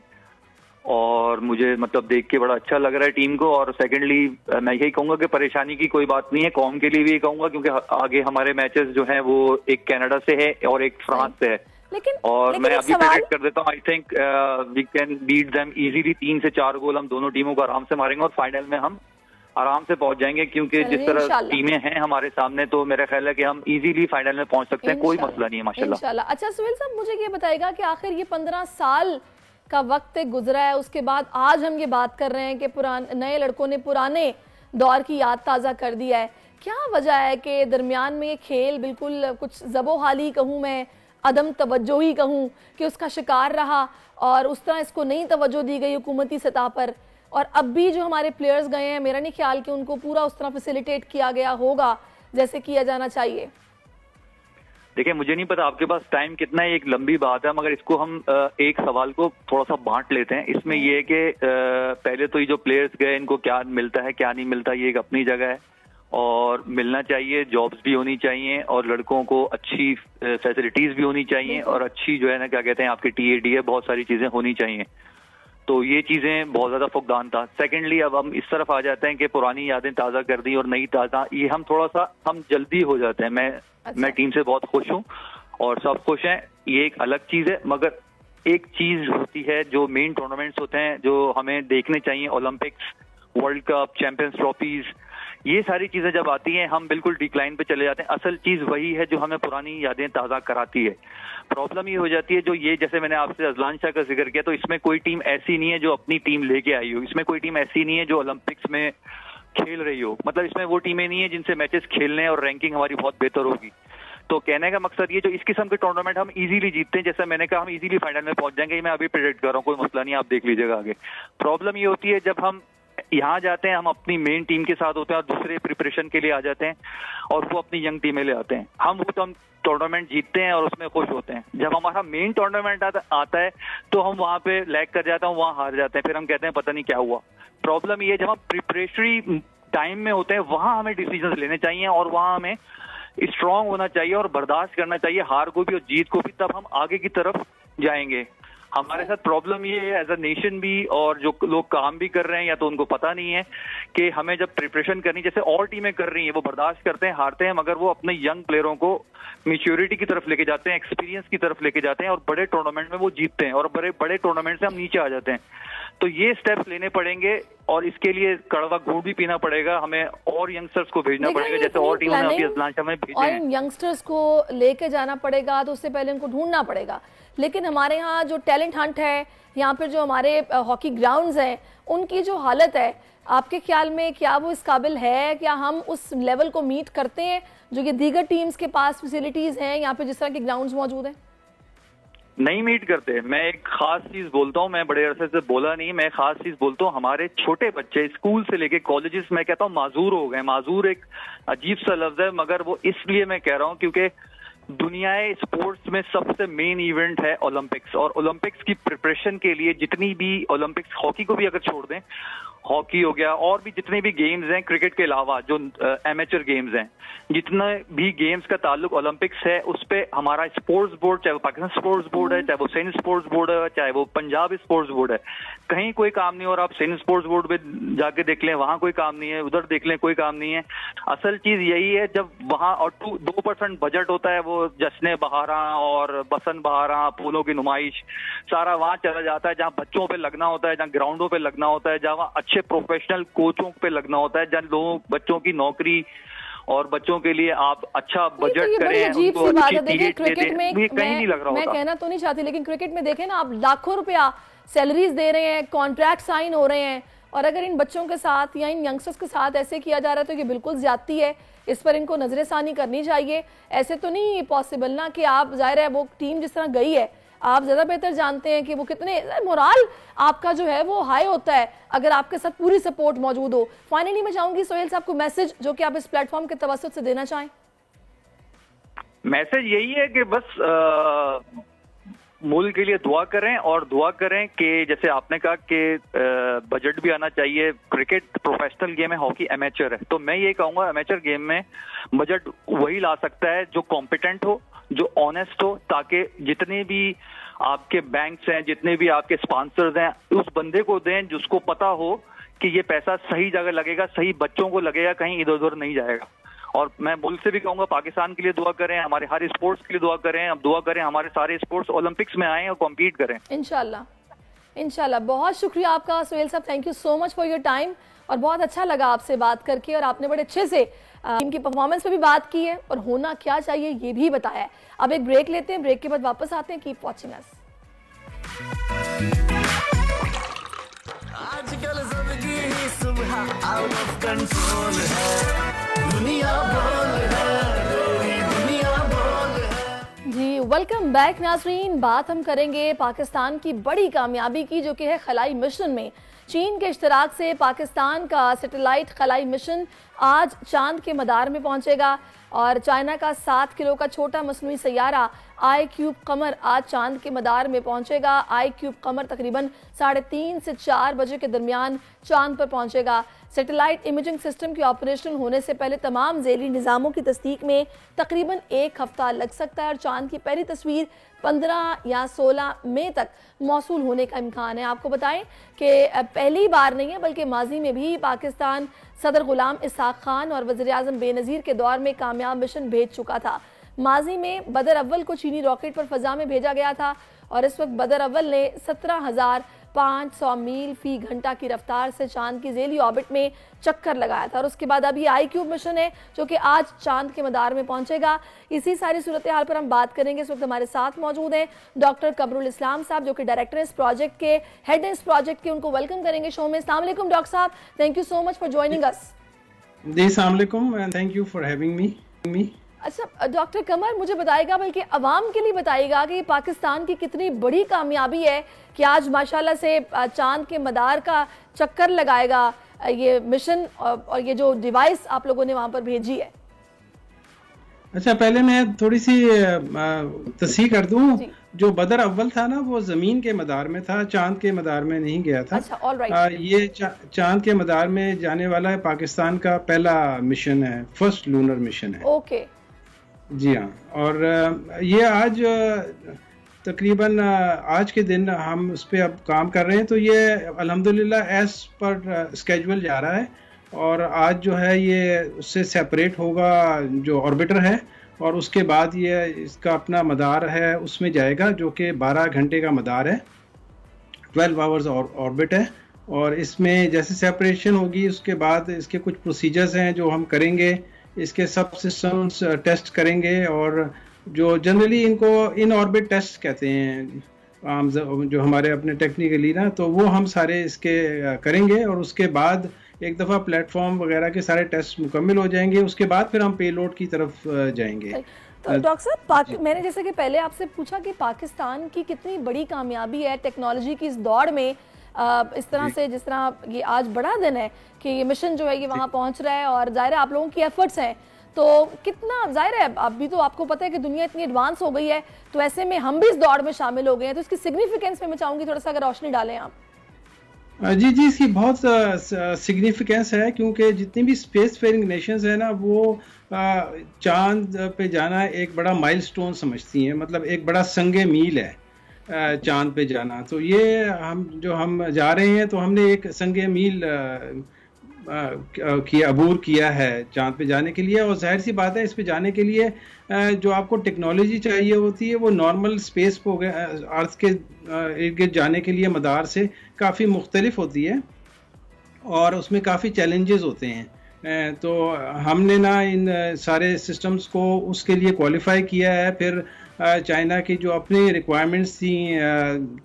और मुझे मतलब देख के बड़ा अच्छा लग रहा है टीम को। और सेकेंडली मैं यही कहूंगा कि परेशानी की कोई बात नहीं है, कौम के लिए भी कहूंगा, क्योंकि आगे हमारे मैचेस जो हैं वो एक कनाडा से है और एक फ्रांस से है। और मैं अभी प्रेडिक्ट कर देता हूँ, I think we can beat them easily. 3 से 4 गोल हम दोनों टीमों को आराम से मारेंगे और फाइनल में हम आराम से पहुंच जाएंगे, क्योंकि जिस तरह टीमें हैं हमारे सामने तो मेरा ख्याल है कि हम इजीली फाइनल में पहुंच सकते हैं, कोई मसला नहीं है माशाल्लाह। अच्छा सुहेल साहब, मुझे ये बताएगा कि आखिर ये 15 साल का वक्त गुजरा है, उसके बाद आज हम ये बात कर रहे हैं कि नए लड़कों ने पुराने दौर की याद ताज़ा कर दिया है। क्या वजह है कि दरमियान में ये खेल बिल्कुल कुछ ज़बोहाली कहूँ मैं, अदम तवज्जो ही कहूँ कि उसका शिकार रहा और उस तरह इसको नई तवज्जो दी गई हुकूमती सतह पर, और अब भी जो हमारे प्लेयर्स गए हैं मेरा नहीं ख्याल कि उनको पूरा उस तरह फैसिलिटेट किया गया होगा जैसे किया जाना चाहिए? देखिए मुझे नहीं पता आपके पास टाइम कितना है, एक लंबी बात है, मगर इसको हम एक सवाल को थोड़ा सा बांट लेते हैं। इसमें ये है कि पहले तो ये जो प्लेयर्स गए इनको क्या मिलता है क्या नहीं मिलता, ये एक अपनी जगह है और मिलना चाहिए, जॉब्स भी होनी चाहिए और लड़कों को अच्छी फैसिलिटीज भी होनी चाहिए और अच्छी जो है ना क्या कहते हैं आपकी TAD है, बहुत सारी चीजें होनी चाहिए। तो ये चीजें बहुत ज्यादा फुकदान था। सेकेंडली अब हम इस तरफ आ जाते हैं कि पुरानी यादें ताज़ा कर दी और नई ताज़ा, ये हम थोड़ा सा हम जल्दी हो जाते हैं। मैं टीम से बहुत खुश हूँ और सब खुश हैं, ये एक अलग चीज है, मगर एक चीज होती है जो मेन टूर्नामेंट्स होते हैं जो हमें देखने चाहिए, Olympics, world cup, champions trophies, ये सारी चीजें जब आती हैं हम बिल्कुल डिक्लाइन पे चले जाते हैं। असल चीज वही है जो हमें पुरानी यादें ताज़ा कराती है। प्रॉब्लम ये हो जाती है जो ये, जैसे मैंने आपसे अजलान शाह का जिक्र किया, तो इसमें कोई टीम ऐसी नहीं है जो अपनी टीम लेके आई हो, इसमें कोई टीम ऐसी नहीं है जो ओलंपिक्स में खेल रही हो, मतलब इसमें वो टीमें नहीं है जिनसे मैचेस खेलने हैं और रैंकिंग हमारी बहुत बेहतर होगी। तो कहने का मकसद ये, जो इस किस्म के टूर्नामेंट हम इजीली जीतते हैं, जैसे मैंने कहा हम इजीली फाइनल में पहुंच जाएंगे, मैं अभी प्रेडिक्ट कर रहा हूँ, कोई मसला नहीं, आप देख लीजिएगा आगे। प्रॉब्लम ये होती है जब हम यहाँ जाते हैं, हम अपनी मेन टीम के साथ होते हैं और दूसरे प्रिपरेशन के लिए आ जाते हैं और वो अपनी यंग टीमें ले आते हैं। हम टूर्नामेंट जीतते हैं और उसमें खुश होते हैं। जब हमारा मेन टूर्नामेंट आता है तो हम वहां पे लैग कर जाते हैं, वहां हार जाते हैं, फिर हम कहते हैं पता नहीं क्या हुआ। प्रॉब्लम ये है जब हम प्रिपरेटरी टाइम में होते हैं वहां हमें डिसीजन लेने चाहिए और वहां हमें स्ट्रांग होना चाहिए और बर्दाश्त करना चाहिए हार को भी और जीत को भी, तब हम आगे की तरफ जाएंगे। हमारे साथ प्रॉब्लम ये है एज अ नेशन भी, और जो लोग काम भी कर रहे हैं या तो उनको पता नहीं है कि हमें जब प्रिपरेशन करनी, जैसे और टीमें कर रही हैं, वो बर्दाश्त करते हैं, हारते हैं, मगर वो अपने यंग प्लेयरों को मैच्योरिटी की तरफ लेके जाते हैं, एक्सपीरियंस की तरफ लेके जाते हैं और बड़े टूर्नामेंट में वो जीतते हैं और बड़े बड़े टूर्नामेंट से हम नीचे आ जाते हैं। तो ये स्टेप्स लेने पड़ेंगे और इसके लिए कड़वा घूंट भी पीना पड़ेगा, हमें और यंगस्टर्स को भेजना पड़ेगा, जैसे और टीमों ने अभी अजलान शाह में भेजे हैं। और यंगस्टर्स को लेके जाना पड़ेगा तो उससे पहले उनको ढूंढना पड़ेगा। लेकिन हमारे यहाँ जो टैलेंट हंट है, यहाँ पर जो हमारे हॉकी ग्राउंड्स हैं, उनकी जो हालत है, आपके ख्याल में क्या वो इस काबिल है? क्या हम उस लेवल को मीट करते हैं जो कि दीगर टीम्स के पास फैसिलिटीज हैं यहाँ पे जिस तरह के ग्राउंड्स मौजूद हैं? नहीं मीट करते। मैं एक खास चीज बोलता हूँ, मैं बड़े अरसे से बोला नहीं, मैं खास चीज बोलता हूँ, हमारे छोटे बच्चे स्कूल से लेके कॉलेजेस, मैं कहता हूँ माजूर हो गए। माजूर एक अजीब सा लफ्ज है, मगर वो इसलिए मैं कह रहा हूँ क्योंकि दुनियाए स्पोर्ट्स में सबसे मेन इवेंट है ओलंपिक्स, और ओलंपिक्स की प्रिपरेशन के लिए जितनी भी ओलंपिक्स, हॉकी को भी अगर छोड़ दें, हॉकी हो गया और भी जितने भी गेम्स हैं क्रिकेट के अलावा जो एमेचर गेम्स हैं, जितने भी गेम्स का ताल्लुक ओलंपिक्स है, उस पे हमारा स्पोर्ट्स बोर्ड, चाहे वो पाकिस्तान स्पोर्ट्स बोर्ड है, चाहे वो सिंध स्पोर्ट्स बोर्ड है, चाहे वो पंजाब स्पोर्ट्स बोर्ड है, कहीं कोई काम नहीं। और आप सिंध स्पोर्ट्स बोर्ड पे जाके देख लें, वहां कोई काम नहीं है, उधर देख लें, कोई काम नहीं है। असल चीज यही है जब वहां और 2% बजट होता है, वो जश्न बहारा और बसंत बहारा, फूलों की नुमाइश, सारा वहां चला जाता है, जहाँ बच्चों पे लगना होता है, जहाँ ग्राउंडों पे लगना होता है, जहाँ अच्छे प्रोफेशनल कोचों पे लगना होता है, जहाँ लोगों बच्चों की नौकरी और बच्चों के लिए आप अच्छा बजट करें, अजीब सी बात है। देखिए क्रिकेट में कहीं नहीं लग रहा मैं कहना तो नहीं चाहती, लेकिन क्रिकेट में देखें ना, आप लाखों रुपया सैलरीज दे रहे हैं, कॉन्ट्रैक्ट साइन हो रहे हैं, और अगर इन बच्चों के साथ या इन यंगस्टर्स के साथ ऐसे किया जा रहा है तो ये बिल्कुल ज्यादती है। इस पर इनको नजरसानी करनी चाहिए। ऐसे तो नहीं पॉसिबल ना कि आप, जाहिर है वो टीम जिस तरह गई है, आप ज्यादा बेहतर जानते हैं कि वो कितने, मोराल आपका जो है वो हाई होता है अगर आपके साथ पूरी सपोर्ट मौजूद हो। फाइनली मैं चाहूंगी सोहेल साहब को मैसेज जो कि आप इस प्लेटफॉर्म के तवज्जुह से देना चाहें। मैसेज यही है कि बस मुल्क के लिए दुआ करें, और दुआ करें कि जैसे आपने कहा कि बजट भी आना चाहिए। क्रिकेट प्रोफेशनल गेम है, हॉकी एमेचर है, तो मैं ये कहूंगा एमेचर गेम में बजट वही ला सकता है जो कॉम्पिटेंट हो, जो ऑनेस्ट हो, ताकि जितने भी आपके बैंक्स हैं, जितने भी आपके स्पॉन्सर्स हैं, उस बंदे को दें जिसको पता हो कि ये पैसा सही जगह लगेगा, सही बच्चों को लगेगा, कहीं इधर उधर नहीं जाएगा। और मैं मुल्क से भी कहूंगा पाकिस्तान के लिए दुआ करें, हमारे हर स्पोर्ट्स के लिए दुआ करें, अब दुआ करें हमारे सारे स्पोर्ट्स ओलंपिक्स में आए और कॉम्पीट करें इंशाल्लाह। इंशाल्लाह। बहुत शुक्रिया आपका सोहेल साहब, thank you so much for your time, और बहुत अच्छा लगा आपसे बात करके, और आपने बड़े अच्छे से टीम की परफॉर्मेंस पे भी बात की है और होना क्या चाहिए ये भी बताया है। अब एक ब्रेक लेते हैं, ब्रेक के बाद वापस आते हैं। Keep watching us. आजकल जिंदगी ही सुबह आउट ऑफ कंट्रोल है, दुनिया बोल है, दुनिया बोल है। जी वेलकम बैक नाज़रीन। बात हम करेंगे पाकिस्तान की बड़ी कामयाबी की, जो कि है खलाई मिशन में। चीन के इश्तराक से पाकिस्तान का सैटेलाइट खलाई मिशन आज चांद के मदार में पहुंचेगा, और चाइना का 7 किलो का छोटा मसनूई सैयारा iCube कमर आज चांद के मदार में पहुंचेगा। iCube कमर तकरीबन 3:30 से 4 बजे के दरमियान चांद पर पहुंचेगा। सैटेलाइट इमेजिंग सिस्टम के ऑपरेशनल होने से पहले तमाम ज़ेली निज़ामों की तस्दीक में तकरीबन 1 हफ्ता लग सकता है, और चांद की पहली तस्वीर 15 या 16 मई तक मौसूल होने का इम्कान है। आपको बताएं कि पहली बार नहीं है बल्कि माजी में भी पाकिस्तान सदर गुलाम इसहाक खान और वज़ीर आज़म बेनज़ीर के दौर में कामयाब मिशन भेज चुका था। माजी में बदर अव्वल को चीनी रॉकेट पर फ़ज़ा में भेजा गया था, और इस वक्त बदर अव्वल ने 500 मील फी घंटा की रफ्तार से चांद की ज़ेली ऑर्बिट में चक्कर लगाया था और उसके बाद अभी iCube मिशन है जो कि आज चांद के मदार में पहुंचेगा। इसी सारी सूरत हाल पर हम बात करेंगे। इस वक्त हमारे साथ मौजूद हैं डॉक्टर कमरुल इस्लाम साहब जो कि डायरेक्टर इस प्रोजेक्ट के, हेड इस प्रोजेक्ट के। उनको वेलकम करेंगे शो में। अस्सलाम वालेकुम डॉक्टर साहब, thank you so much for joining us. जी अस्सलाम वालेकुम and thank you for having me. अच्छा डॉक्टर कमर, मुझे बताइएगा, बल्कि अवाम के लिए बताइएगा कि पाकिस्तान की कितनी बड़ी कामयाबी है कि आज माशाल्लाह से चांद के मदार का चक्कर लगाएगा ये मिशन और ये जो डिवाइस आप लोगों ने वहां पर भेजी है। अच्छा, पहले मैं थोड़ी सी तस्हीह कर दूं। जो बदर अव्वल था ना, वो जमीन के मदार में था, चांद के मदार में नहीं गया था। अच्छा, ऑल राइट। ये चांद के मदार में जाने वाला है पाकिस्तान का पहला मिशन है, फर्स्ट लूनर मिशन है। ओके जी हाँ, और ये आज तकरीबन आज के दिन हम उस पर अब काम कर रहे हैं। तो ये अल्हम्दुलिल्लाह एज पर स्केड्यूल जा रहा है और आज जो है ये उससे सेपरेट होगा जो ऑर्बिटर है और उसके बाद ये इसका अपना मदार है उसमें जाएगा जो कि 12 घंटे का मदार है, 12 आवर्स ऑर्बिट है। और इसमें जैसे सेपरेशन होगी उसके बाद इसके कुछ प्रोसीजर्स हैं जो हम करेंगे। इसके सब सिस्टम्स टेस्ट करेंगे और जो जनरली इनको इन ऑर्बिट टेस्ट कहते हैं जो हमारे अपने टेक्निकली ना, तो वो हम सारे इसके करेंगे और उसके बाद एक दफ़ा प्लेटफॉर्म वगैरह के सारे टेस्ट मुकम्मल हो जाएंगे। उसके बाद फिर हम पेलोड की तरफ जाएंगे। तो डॉक्टर साहब, मैंने जैसे कि पहले आपसे पूछा कि पाकिस्तान की कितनी बड़ी कामयाबी है टेक्नोलॉजी की इस दौड़ में, इस तरह से जिस तरह ये आज बड़ा दिन है कि ये मिशन जो है ये वहाँ पहुँच रहा है और जाहिर है आप लोगों की एफर्ट्स हैं, तो कितना जाहिर है अभी तो आपको पता है कि दुनिया इतनी एडवांस हो गई है, तो ऐसे में हम भी इस दौड़ में शामिल हो गए हैं, तो इसकी सिग्निफिकेंस में मैं चाहूँगी थोड़ा सा अगर रोशनी डालें आप। जी जी, इसकी बहुत सिग्निफिकेंस है क्योंकि जितनी भी स्पेस फेयरिंग नेशंस है ना, वो चांद पे जाना एक बड़ा माइलस्टोन समझती हैं, मतलब एक बड़ा संगे मील है चांद पे जाना। तो ये हम जा रहे हैं तो हमने एक संगे मील अबूर किया है चांद पे जाने के लिए। और जाहिर सी बात है इस पे जाने के लिए जो आपको टेक्नोलॉजी चाहिए होती है वो नॉर्मल स्पेस पे अर्थ के इर्द गिर्द जाने के लिए मदार से काफ़ी मुख्तलिफ होती है और उसमें काफ़ी चैलेंजेस होते हैं। तो हमने ना इन सारे सिस्टम्स को उसके लिए क्वालिफाई किया है। फिर चाइना की जो अपनी रिक्वायरमेंट्स थी,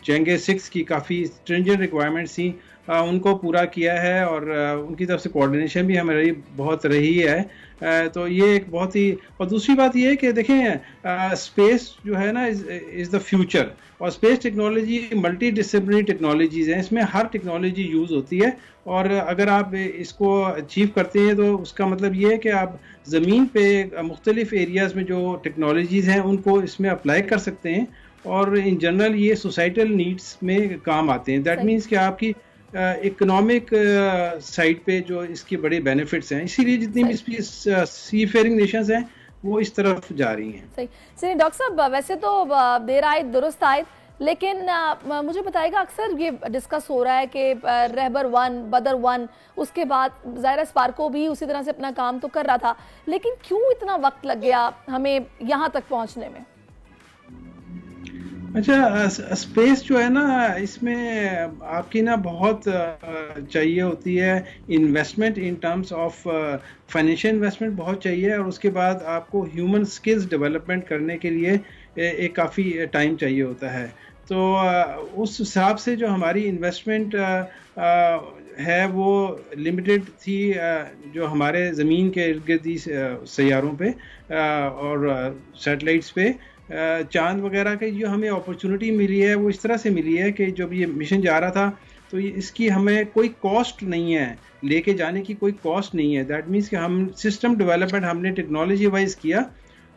चेंगे 6 की काफ़ी स्ट्रिंजेंट रिक्वायरमेंट्स थी, उनको पूरा किया है और उनकी तरफ से कोऑर्डिनेशन भी हमारी बहुत रही है। तो ये एक बहुत ही, और दूसरी बात ये है कि देखें स्पेस जो है ना इज़ द फ्यूचर, और space technology multi disciplinary technologies हैं, इसमें हर टेक्नोलॉजी यूज़ होती है। और अगर आप इसको अचीव करते हैं तो उसका मतलब ये है कि आप ज़मीन पे मुख्तलिफ एरियाज़ में जो टेक्नोलॉजीज़ हैं उनको इसमें अप्लाई कर सकते हैं और इन जनरल ये सोसाइटल नीड्स में काम आते हैं। दैट मीन्स कि आपकी इकोनॉमिक साइड पे जो इसके बड़े बेनिफिट्स हैं, इसीलिए जितनी भी सी फेयरिंग नेशंस हैं वो इस तरफ जा रही हैं। सही सही डॉक्टर साहब, वैसे तो देर आए दुरुस्त आए, लेकिन मुझे बताइएगा अक्सर ये डिस्कस हो रहा है कि रहबर 1, बदर 1, उसके बाद ज़ाहिर स्पार्को भी उसी तरह से अपना काम तो कर रहा था, लेकिन क्यों इतना वक्त लग गया हमें यहाँ तक पहुँचने में? अच्छा, स्पेस जो है ना इसमें आपकी ना बहुत चाहिए होती है investment in terms of financial investment बहुत चाहिए और उसके बाद आपको ह्यूमन स्किल्स डेवलपमेंट करने के लिए एक काफ़ी टाइम चाहिए होता है। तो उस हिसाब से जो हमारी इन्वेस्टमेंट है वो लिमिटेड थी जो हमारे ज़मीन के इर्द गिर्द सैयारों पे और सैटेलाइट्स पे चांद वगैरह की जो हमें अपॉर्चुनिटी मिली है वो इस तरह से मिली है कि जब ये मिशन जा रहा था तो इसकी हमें कोई कॉस्ट नहीं है, लेके जाने की कोई कॉस्ट नहीं है। दैट मीन्स कि हम सिस्टम डेवलपमेंट हमने टेक्नोलॉजी वाइज किया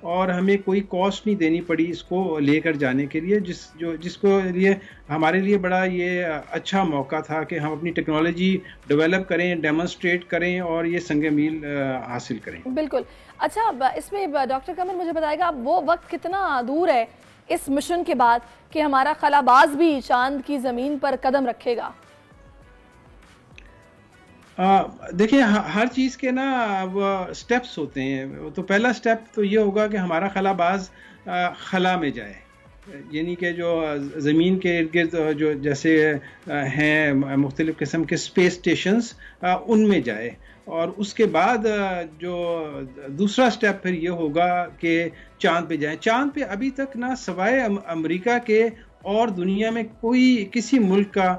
और हमें कोई कॉस्ट नहीं देनी पड़ी इसको लेकर जाने के लिए, जिसको लिए हमारे लिए बड़ा ये अच्छा मौका था कि हम अपनी टेक्नोलॉजी डेवलप करें, डेमोन्स्ट्रेट करें और ये संगे मील हासिल करें। बिल्कुल। अच्छा, इसमें डॉक्टर कमर मुझे बताएगा वो वक्त कितना दूर है इस मिशन के बाद कि हमारा खलाबाज भी चांद की ज़मीन पर कदम रखेगा? देखिए हर चीज़ के ना वो स्टेप्स होते हैं। तो पहला स्टेप तो ये होगा कि हमारा खलाबाज खला में जाए, यानी कि जो ज़मीन के इर्द गिर्द जो जैसे हैं मुख्तलिफ़ किस्म के स्पेस स्टेशंस, उनमें जाए। और उसके बाद जो दूसरा स्टेप फिर ये होगा कि चांद पे जाएं। चांद पे अभी तक ना सिवाय अमेरिका के और दुनिया में कोई किसी मुल्क का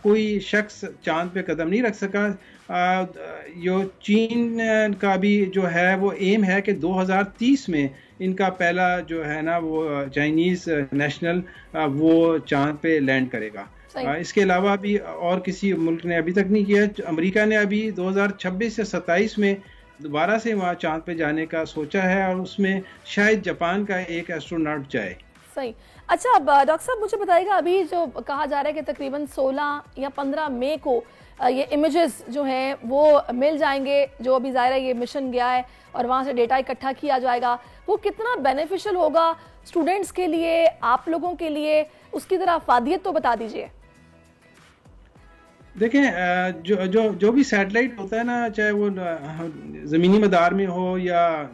कोई शख्स चांद पे कदम नहीं रख सका। जो चीन का भी जो है वो एम है कि 2030 में इनका पहला जो है ना वो चाइनीज नेशनल वो चांद पे लैंड करेगा। इसके अलावा भी और किसी मुल्क ने अभी तक नहीं किया। अमेरिका ने अभी 2026 से 27 में दोबारा से वहाँ चांद पे जाने का सोचा है और उसमें शायद जापान का एक एस्ट्रोनॉट जाए। सही। अच्छा डॉक्टर साहब मुझे बताइएगा, अभी जो कहा जा रहा है कि तकरीबन 16 या 15 मई को ये इमेजेस जो हैं वो मिल जाएंगे, जो अभी ज़ाहिर है ये मिशन गया है और वहाँ से डेटा इकट्ठा किया जाएगा, वो कितना बेनिफिशियल होगा स्टूडेंट्स के लिए, आप लोगों के लिए, उसकी ज़रा अफादियत तो बता दीजिए। देखें, जो भी सैटेलाइट होता है ना, चाहे वो ज़मीनी मदार में हो या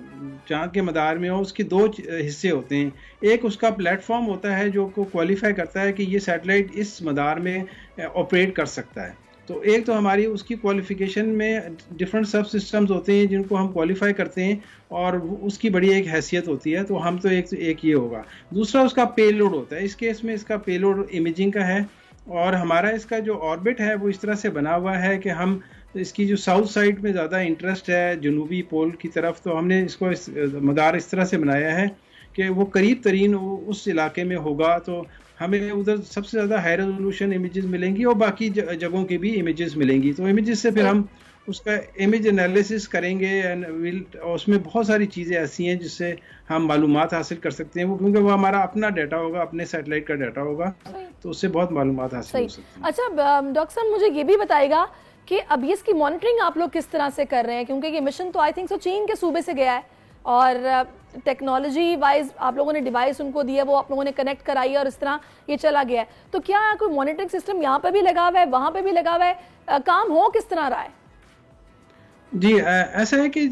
चांद के मदार में हो, उसके दो हिस्से होते हैं। एक उसका प्लेटफॉर्म होता है जो को क्वालिफाई करता है कि ये सैटेलाइट इस मदार में ऑपरेट कर सकता है। तो एक तो हमारी उसकी क्वालिफिकेशन में डिफरेंट सब सिस्टम्स होते हैं जिनको हम क्वालिफाई करते हैं और उसकी बड़ी एक हैसियत होती है। तो हम तो एक ये होगा। दूसरा उसका पेलोड होता है। इस केस में इसका पेलोड इमेजिंग का है और हमारा इसका जो ऑर्बिट है वो इस तरह से बना हुआ है कि हम इसकी जो साउथ साइड में ज़्यादा इंटरेस्ट है जनूबी पोल की तरफ, तो हमने इसको मदार इस तरह से बनाया है कि वो करीब तरीन उस इलाके में होगा। तो हमें उधर सबसे ज़्यादा हाई रेजोल्यूशन इमेजेस मिलेंगी और बाकी जगहों की भी इमेजेस मिलेंगी। तो इमेजेस से फिर हम उसका इमेज एनालिसिस करेंगे एंड उसमें बहुत सारी चीज़ें ऐसी हैं जिससे हम मालूमात हासिल कर सकते हैं, वो क्योंकि वो हमारा अपना डाटा होगा, अपने सैटेलाइट का डाटा होगा, तो उससे बहुत मालूमात हासिल हो सकती है। अच्छा डॉक्टर साहब मुझे ये भी बताइएगा कि अब ये इसकी मॉनिटरिंग आप लोग किस तरह से कर रहे हैं, क्योंकि ये मिशन तो आई थिंक सो चीन के सूबे से गया है और टेक्नोलॉजी वाइज आप लोगों ने डिवाइस उनको दिया, वो आप लोगों ने कनेक्ट कराई है और इस तरह ये चला गया है। तो क्या कोई मॉनिटरिंग सिस्टम यहाँ पे भी लगा हुआ है, वहाँ पे भी लगा हुआ है, काम हो किस तरह रहा है? जी ऐसा है कि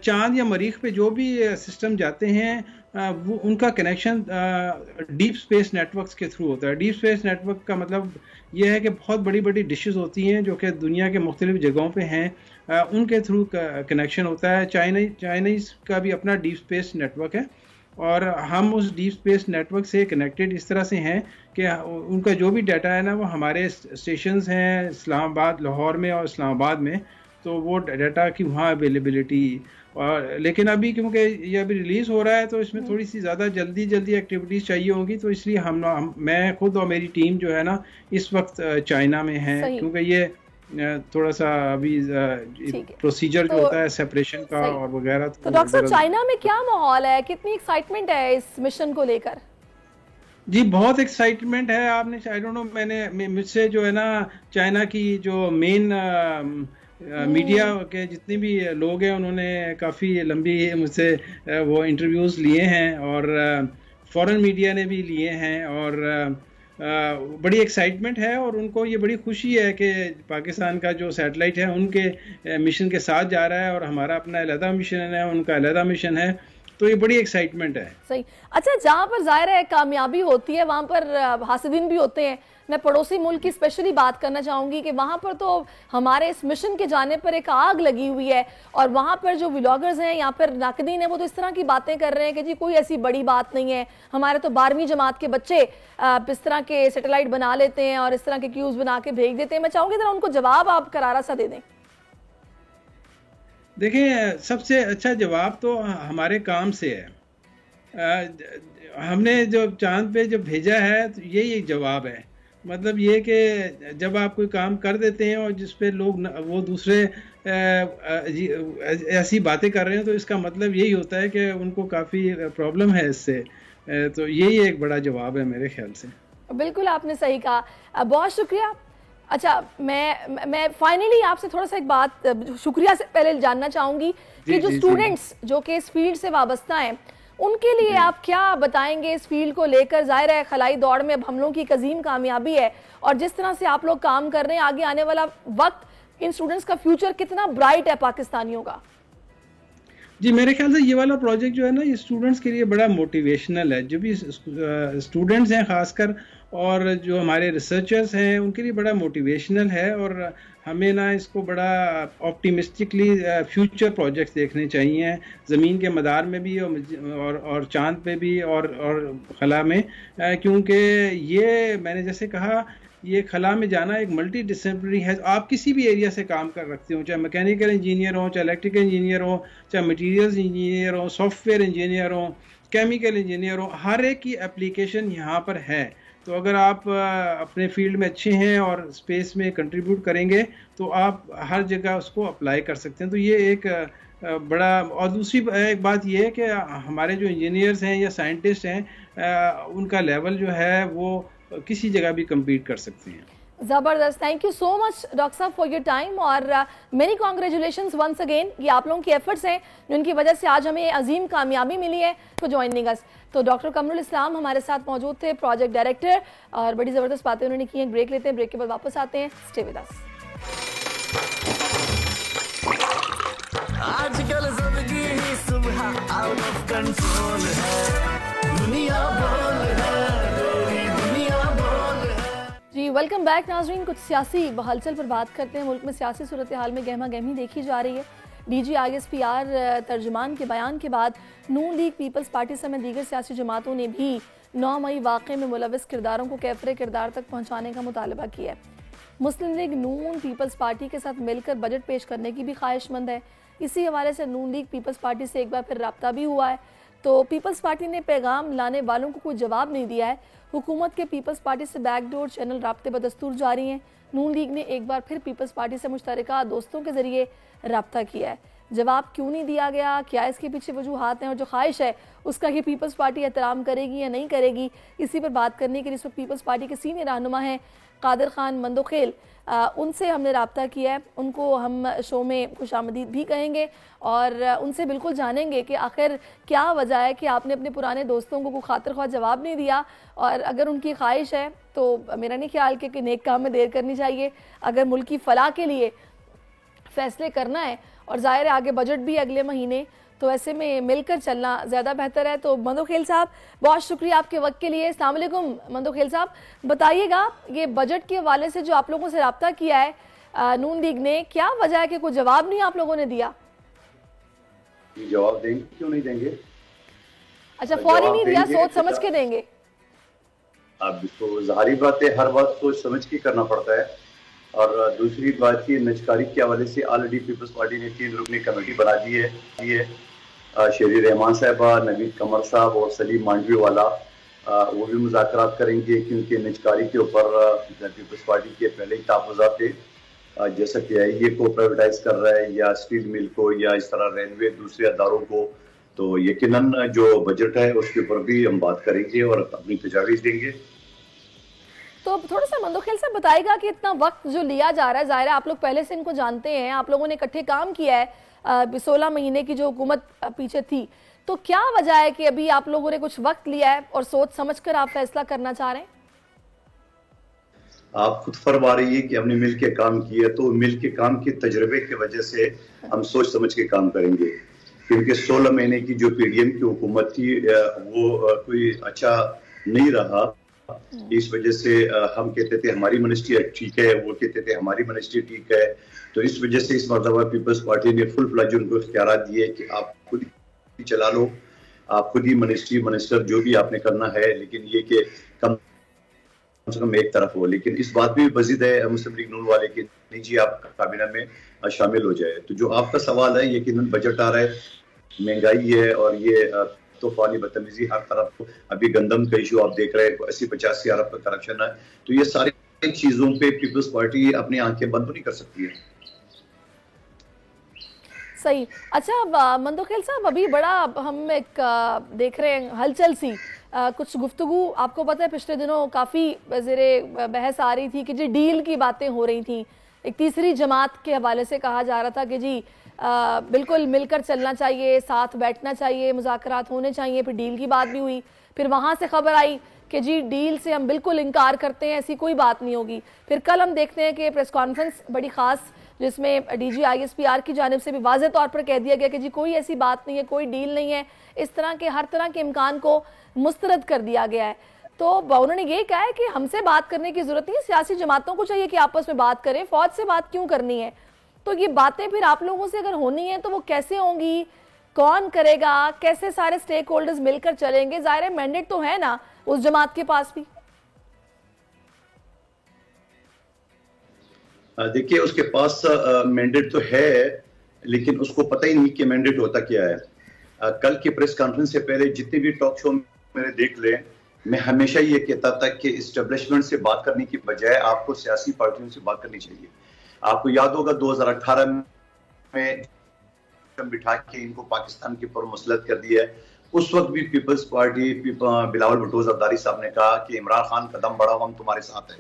चांद या मरीख पे जो भी सिस्टम जाते हैं वो उनका कनेक्शन डीप स्पेस नेटवर्क्स के थ्रू होता है। डीप स्पेस नेटवर्क का मतलब ये है कि बहुत बड़ी बड़ी डिशेस होती हैं जो कि दुनिया के मुख्तलिफ जगहों पे हैं, उनके थ्रू कनेक्शन होता है। चाइनीज़ का भी अपना डीप स्पेस नेटवर्क है और हम उस डीप स्पेस नेटवर्क से कनेक्टेड इस तरह से हैं कि उनका जो भी डाटा है ना वो हमारे स्टेशंस हैं इस्लामाबाद, लाहौर में और इस्लामाबाद में, तो वो डाटा की वहाँ अवेलेबिलिटी। और लेकिन अभी क्योंकि ये अभी रिलीज़ हो रहा है तो इसमें थोड़ी सी ज़्यादा जल्दी एक्टिविटीज़ चाहिए होंगी, तो इसलिए मैं खुद और मेरी टीम जो है ना इस वक्त चाइना में है, क्योंकि ये थोड़ा सा अभी प्रोसीजर जो होता है सेपरेशन का और वगैरह। तो डॉक्टर साहब चाइना में क्या माहौल है, कितनी एक्साइटमेंट है इस मिशन को लेकर? जी बहुत एक्साइटमेंट है। आपने आई डोंट नो मुझसे जो है ना चाइना की जो मेन मीडिया के जितने भी लोग हैं उन्होंने काफ़ी लंबी मुझसे वो इंटरव्यूज़ लिए हैं और फॉरेन मीडिया ने भी लिए हैं और बड़ी एक्साइटमेंट है और उनको ये बड़ी खुशी है कि पाकिस्तान का जो सैटेलाइट है उनके मिशन के साथ जा रहा है और हमारा अपना अलहदा मिशन है, उनका अलहदा मिशन है, तो ये बड़ी एक्साइटमेंट है। सही। अच्छा जहाँ पर जाहिर है कामयाबी होती है वहाँ पर हासिदीन भी होते हैं। मैं पड़ोसी मुल्क की स्पेशली बात करना चाहूँगी कि वहाँ पर तो हमारे इस मिशन के जाने पर एक आग लगी हुई है और वहाँ पर जो व्लॉगर्स हैं यहाँ पर नाकदीन है वो तो इस तरह की बातें कर रहे हैं कि जी कोई ऐसी बड़ी बात नहीं है, हमारे तो 12वीं जमात के बच्चे इस तरह के सैटेलाइट बना लेते हैं और इस तरह के क्यूज बना के भेज देते हैं। मैं चाहूँगी जरा उनको जवाब आप करारा सा दे दें। देखिए सबसे अच्छा जवाब तो हमारे काम से है। हमने जो चांद पे जो भेजा है तो यही एक जवाब है। मतलब ये कि जब आप कोई काम कर देते हैं और जिस पे लोग वो दूसरे ऐसी बातें कर रहे हैं तो इसका मतलब यही होता है कि उनको काफ़ी प्रॉब्लम है इससे। तो यही एक बड़ा जवाब है मेरे ख्याल से। बिल्कुल आपने सही कहा, बहुत शुक्रिया। अच्छा मैं फाइनली आपसे थोड़ा सा एक बात शुक्रिया से पहले जानना चाहूँगी कि जो स्टूडेंट्स जो कि इस फील्ड से वाबस्ता हैं उनके लिए आप क्या बताएंगे इस फील्ड को लेकर? जाहिर है खलाई दौड़ में अब हम लोगों की एक अजीम कामयाबी है और जिस तरह से आप लोग काम कर रहे हैं आगे आने वाला वक्त इन स्टूडेंट्स का फ्यूचर कितना ब्राइट है पाकिस्तानियों का? जी, मेरे ख्याल से ये वाला प्रोजेक्ट जो है ना, ये स्टूडेंट्स के लिए बड़ा मोटिवेशनल है। जो भी स्टूडेंट्स हैं खासकर, और जो हमारे रिसर्चर्स हैं, उनके लिए बड़ा मोटिवेशनल है। और हमें ना इसको बड़ा ऑप्टिमिस्टिकली फ्यूचर प्रोजेक्ट्स देखने चाहिए, ज़मीन के मदार में भी और चांद पे भी और खला में, क्योंकि ये मैंने जैसे कहा, ये खला में जाना एक मल्टी डिसिप्लिनरी है। आप किसी भी एरिया से काम कर रखते हो, चाहे मैकेनिकल इंजीनियर हो, चाहे इलेक्ट्रिकल इंजीनियर हो, चाहे मटेरियल्स इंजीनियर हो, सॉफ्टवेयर इंजीनियर हो, केमिकल इंजीनियर हो, हर एक की एप्लीकेशन यहाँ पर है। तो अगर आप अपने फील्ड में अच्छे हैं और स्पेस में कंट्रीब्यूट करेंगे तो आप हर जगह उसको अप्लाई कर सकते हैं। तो ये एक बड़ा, और दूसरी एक बात ये है कि हमारे जो इंजीनियर्स हैं या साइंटिस्ट हैं, उनका लेवल जो है वो किसी जगह भी कम्पीट कर सकते हैं। ज़बरदस्त, thank you so much doctor साहब फॉर योर टाइम, और मेनी कॉन्ग्रेचुलेशंस वंस अगेन। ये आप लोगों की एफर्ट्स हैं जिनकी वजह से आज हमें अजीम कामयाबी मिली है फॉर जॉइनिंग अस। तो डॉक्टर कमरुल इस्लाम हमारे साथ मौजूद थे, प्रोजेक्ट डायरेक्टर, और बड़ी ज़बरदस्त बातें उन्होंने की हैं। ब्रेक लेते हैं, ब्रेक के बाद वापस आते हैं। Stay with us. आजकल जिंदगी ही सुबह आउट ऑफ कंट्रोल है, दुनिया बोल है, दुनिया बोल है। जी, वेलकम बैक नाज़रीन। कुछ सियासी हलचल पर बात करते हैं। मुल्क में सियासी सूरत हाल में गहमा गहमी देखी जा रही है। DGISPR तर्जुमान के बयान के बाद नून लीग पीपल्स पार्टी समेत दीगर सियासी जमातों ने भी 9 मई वाक़े में मुलविस किरदारों को कैफरे किरदार तक पहुँचाने का मुतालबा किया है। मुस्लिम लीग नून पीपल्स पार्टी के साथ मिलकर बजट पेश करने की भी ख्वाहिशमंद है। इसी हवाले से नून लीग पीपल्स पार्टी से एक बार फिर रब्ता भी हुआ है। तो पीपल्स पार्टी ने पैगाम लाने वालों को कोई जवाब नहीं दिया है। हुकूमत के पीपल्स पार्टी से बैकडोर चैनल राब्ते बदस्तूर जारी हैं। नून लीग ने एक बार फिर पीपल्स पार्टी से मुश्तरका दोस्तों के ज़रिए रब्ता किया है। जवाब क्यों नहीं दिया गया, क्या इसके पीछे वजूहात हैं, और जो ख्वाहिश है उसका ये पीपल्स पार्टी एहतराम करेगी या नहीं करेगी, इसी पर बात करने के लिए इस वक्त पीपल्स पार्टी के सीनियर रहनुमा हैं कादिर खान मंदोखेल। उनसे हमने रब्ता किया है। उनको हम शो में खुशामदीद भी कहेंगे और उनसे बिल्कुल जानेंगे कि आखिर क्या वजह है कि आपने अपने पुराने दोस्तों को खातिर ख्वाह जवाब नहीं दिया। और अगर उनकी ख्वाहिश है तो मेरा नहीं ख्याल कि नेक काम में देर करनी चाहिए। अगर मुल्क की फलाह के लिए फ़ैसले करना है, और ज़ाहिर है आगे बजट भी अगले महीने, तो ऐसे में मिलकर चलना ज़्यादा बेहतर है। तो मंदोखेल साहब, बहुत शुक्रिया आपके वक्त के लिए। अस्सलाम वालेकुम मंदोखेल साहब, बताइएगा ये बजट के हवाले से जो आप लोगों से रब्ता किया है नून लीग ने, क्या वजह है कि कोई जवाब नहीं आप लोगों ने दिया? जवाब देंगे, क्यों नहीं देंगे? अच्छा, फौरी नहीं दिया, सोच समझ के देंगे? अब तो जाहिर बात है, हर बात सोच समझ के करना पड़ता है। और दूसरी बात की नजकारी के हवाले से ऑलरेडी पीपल्स पार्टी ने 3 रुकनी कमेटी बना दी है। शेरी रहमान साहबा, नवीद कमर साहब और सलीम मांडवी वाला, वो भी मुज़ाकरात करेंगे क्योंकि निजकारी के ऊपर पीपल्स पार्टी के पहले ही तहफ़्फ़ुज़ात थे, जैसा कि ये को प्राइवेटाइज कर रहा है या स्टील मिल को या इस तरह रेलवे दूसरे अदारों को। तो यकीनन जो बजट है उसके ऊपर भी हम बात करेंगे और अपनी तजावीज़ देंगे। तो थोड़ा सा मंदोखेल साहब बताएगा कि इतना वक्त जो लिया जा रहा है, ज़ाहिर है आप लोग पहले से इनको जानते हैं, आप लोगों ने इकट्ठे काम किया है 16 महीने की जो हुकूमत पीछे थी, तो क्या वजह है कि अभी आप लोगों ने कुछ वक्त लिया है और सोच समझकर आप फैसला करना चाह रहे हैं? आप खुद फरमा रही है कि हमने मिल के काम किया, तो मिल के काम के तजर्बे की वजह से हम सोच समझ के काम करेंगे। क्योंकि 16 महीने की जो PDM की हुकूमत थी वो कोई अच्छा नहीं रहा। इस वजह से हम कहते थे हमारी मिनिस्ट्री ठीक है, वो कहते थे हमारी मिनिस्ट्री ठीक है। तो इस वजह से इस मरतबा पीपल्स पार्टी ने फुल फ्लैज उनको इख्तियार दिए कि आप खुद ही चला लो, आप खुद ही मिनिस्ट्री मिनिस्टर जो भी आपने करना है, लेकिन ये कि कम से कम एक तरफ हो। लेकिन इस बात में भी मजीद है मुस्लिम लीग नून वाले कि नहीं जी आप काबीना में शामिल हो जाए। तो जो आपका सवाल है, यकीनन बजट आ रहा है, महंगाई है और ये तूफानी बदतमीजी हर तरफ, अभी गंदम का इशू आप देख रहे हैं, 80-85 अरब का करप्शन है। तो ये सारी चीजों पे पीपल्स पार्टी अपनी आंखें बंद नहीं कर सकती है। सही। अच्छा मंदोखेल साहब, अभी बड़ा हम एक देख रहे हैं हलचल सी, कुछ गुफ्तगू, आपको पता है पिछले दिनों काफ़ी ज़ेरे बहस आ रही थी कि जी डील की बातें हो रही थी। एक तीसरी जमात के हवाले से कहा जा रहा था कि जी बिल्कुल मिलकर चलना चाहिए, साथ बैठना चाहिए, मुज़ाकरात होने चाहिए। फिर डील की बात भी हुई, फिर वहाँ से खबर आई कि जी डील से हम बिल्कुल इनकार करते हैं, ऐसी कोई बात नहीं होगी। फिर कल हम देखते हैं कि प्रेस कॉन्फ्रेंस बड़ी ख़ास जिसमें डीजी ISPR की जानिब से भी वाज़ेह तौर पर कह दिया गया कि जी कोई ऐसी बात नहीं है, कोई डील नहीं है, इस तरह के हर तरह के इम्कान को मुस्तरद कर दिया गया है। तो उन्होंने ये कहा है कि हमसे बात करने की जरूरत नहीं, सियासी जमातों को चाहिए कि आपस में बात करें, फौज से बात क्यों करनी है। तो ये बातें फिर आप लोगों से अगर होनी है तो वो कैसे होंगी, कौन करेगा, कैसे सारे स्टेक होल्डर्स मिलकर चलेंगे? जाहिर है मैंडेट तो है ना उस जमात के पास भी। देखिए उसके पास मैंडेट तो है, लेकिन उसको पता ही नहीं कि मैंडेट होता क्या है। कल की प्रेस कॉन्फ्रेंस से पहले जितने भी टॉक शो मैंने देख ले, मैं हमेशा ये कहता था कि इस्टेब्लिशमेंट से बात करने की बजाय आपको सियासी पार्टियों से बात करनी चाहिए। आपको याद होगा 2018 में बिठा के इनको पाकिस्तान के ऊपर मुसलत कर दिया है। उस वक्त भी पीपल्स पार्टी बिलावल भुट्टो जरदारी साहब ने कहा कि इमरान खान कदम बढ़ाओ, हम तुम्हारे साथ है।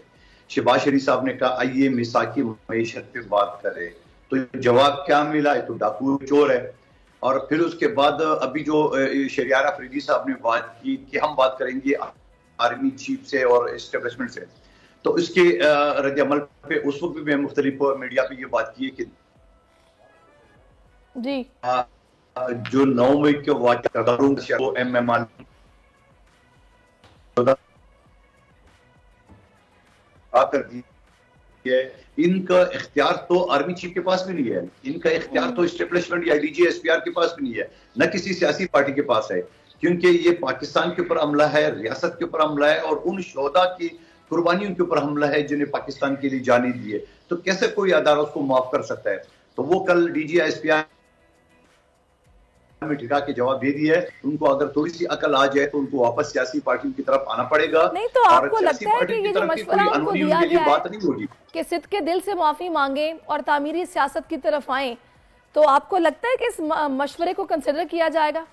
शहबाज शरीफ साहब ने कहा आइए मिसाकी मईशत पे बात करें, तो जवाब क्या मिला है? तो डाकू चोर है। और फिर उसके बाद अभी जो शहरियार अफरीदी साहब ने बात की कि हम बात करेंगे आर्मी चीफ से और एस्टेब्लिशमेंट से, तो इसके रद्द अमल पे उस वक्त भी मैं मुख्तलिफ मीडिया पे ये बात की है कि जी जो 9 मई के वाक़यातों को MMR कर दी है, इनका इख्तियार तो आर्मी चीफ के पास भी नहीं है, इनका इख्तियार तो एस्टेब्लिशमेंट या DG SPR के पास भी नहीं है, न किसी सियासी पार्टी के पास है, क्योंकि ये पाकिस्तान के ऊपर हमला है, रियासत के ऊपर हमला है और उन शोहदा की कुर्बानियों के ऊपर हमला है जिन्हें पाकिस्तान के लिए जाने दिए। तो कैसे कोई अदारा उसको माफ कर सकता है? तो वो कल DG SPR में ठिका के जवाब दे दिया है। उनको अगर थोड़ी सी अकल आ जाए तो उनको वापस सियासी पार्टियों की तरफ आना पड़ेगा। नहीं तो आपको लगता है कि ये जो मशवरा उनको दिया गया है कि सिद्ध के दिल से माफी मांगे और तामीरी सियासत की तरफ आए, तो आपको लगता है कि इस मशवरे को कंसिडर किया जाएगा?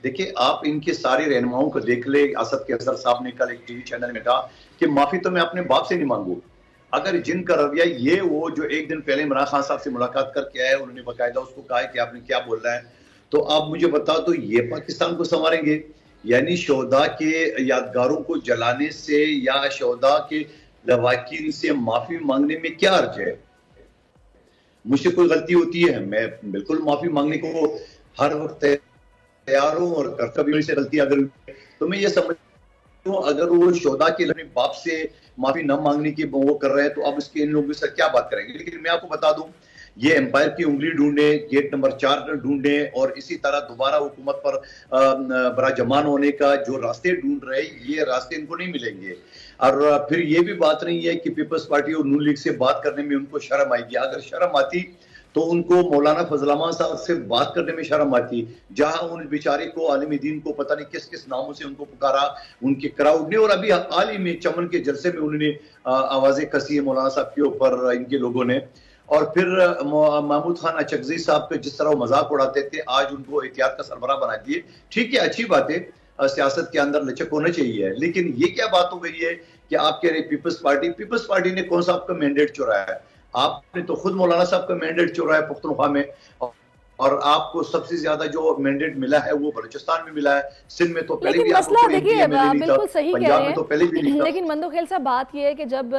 देखिए आप इनके सारे रहनुमाओं को देख ले। असद के असर साहब ने कल एक टीवी चैनल में कहा कि माफी तो मैं अपने बाप से नहीं मांगू। अगर जिनका रवैया ये वो जो एक दिन पहले इमरान खान साहब से मुलाकात करके आए, उन्होंने बाकायदा उसको कहा कि आपने क्या बोल रहा है, तो आप मुझे बताओ तो ये पाकिस्तान को संवारेंगे? यानी शोहदा के यादगारों को जलाने से या शोहदा के लवाकिन से माफी मांगने में क्या अर्ज है? मुझसे कोई गलती होती है, मैं बिल्कुल माफी मांगने को हर वक्त तैयार हूं और कर्तव्य से गलती अगर तो मैं ये समझ अगर वो शोहदा के अपने बाप से माफी न मांगने की वो कर रहे हैं तो अब इसके इन लोगों से क्या बात करेंगे? लेकिन मैं आपको बता दूं, ये एम्पायर की उंगली ढूंढे, गेट नंबर 4 ढूंढे और इसी तरह दोबारा हुकूमत पर बराजमान होने का जो रास्ते ढूंढ रहे हैं, ये रास्ते इनको नहीं मिलेंगे। और फिर ये भी बात नहीं है कि पीपल्स पार्टी और नून लीग से बात करने में उनको शर्म आएगी। अगर शर्म आती तो उनको मौलाना फजल रहमान साहब से बात करने में शर्म आती, जहां उन बेचारे को आलिम दीन को पता नहीं किस किस नामों से उनको पुकारा उनके क्राउड ने, और अभी हाल ही में चमन के जलसे में उन्होंने आवाजें कसी है मौलाना साहब के ऊपर इनके लोगों ने। और फिर महमूद खान अचकजी साहब पे जिस तरह वो मजाक उड़ाते थे, आज उनको एहतियात का सरबराह बना दिए। ठीक है, अच्छी बात है, सियासत के अंदर लचक होना चाहिए, लेकिन ये क्या बात हो गई है कि आप कह रहे पीपल्स पार्टी ने कौन सा आपका मैंडेट चुराया है? आपने तो खुद मौलाना साहब का मैंडेट चुराया पख्तूनख्वा में, और आपको सबसे ज्यादा जो मैंडेट मिला है वो बलूचिस्तान में मिला है, सिंध में तो पहले भी मसला देखिए बिल्कुल सही कह रहे हैं, तो पहले भी नहीं था। लेकिन मंदोखेल साहब बात ये है कि जब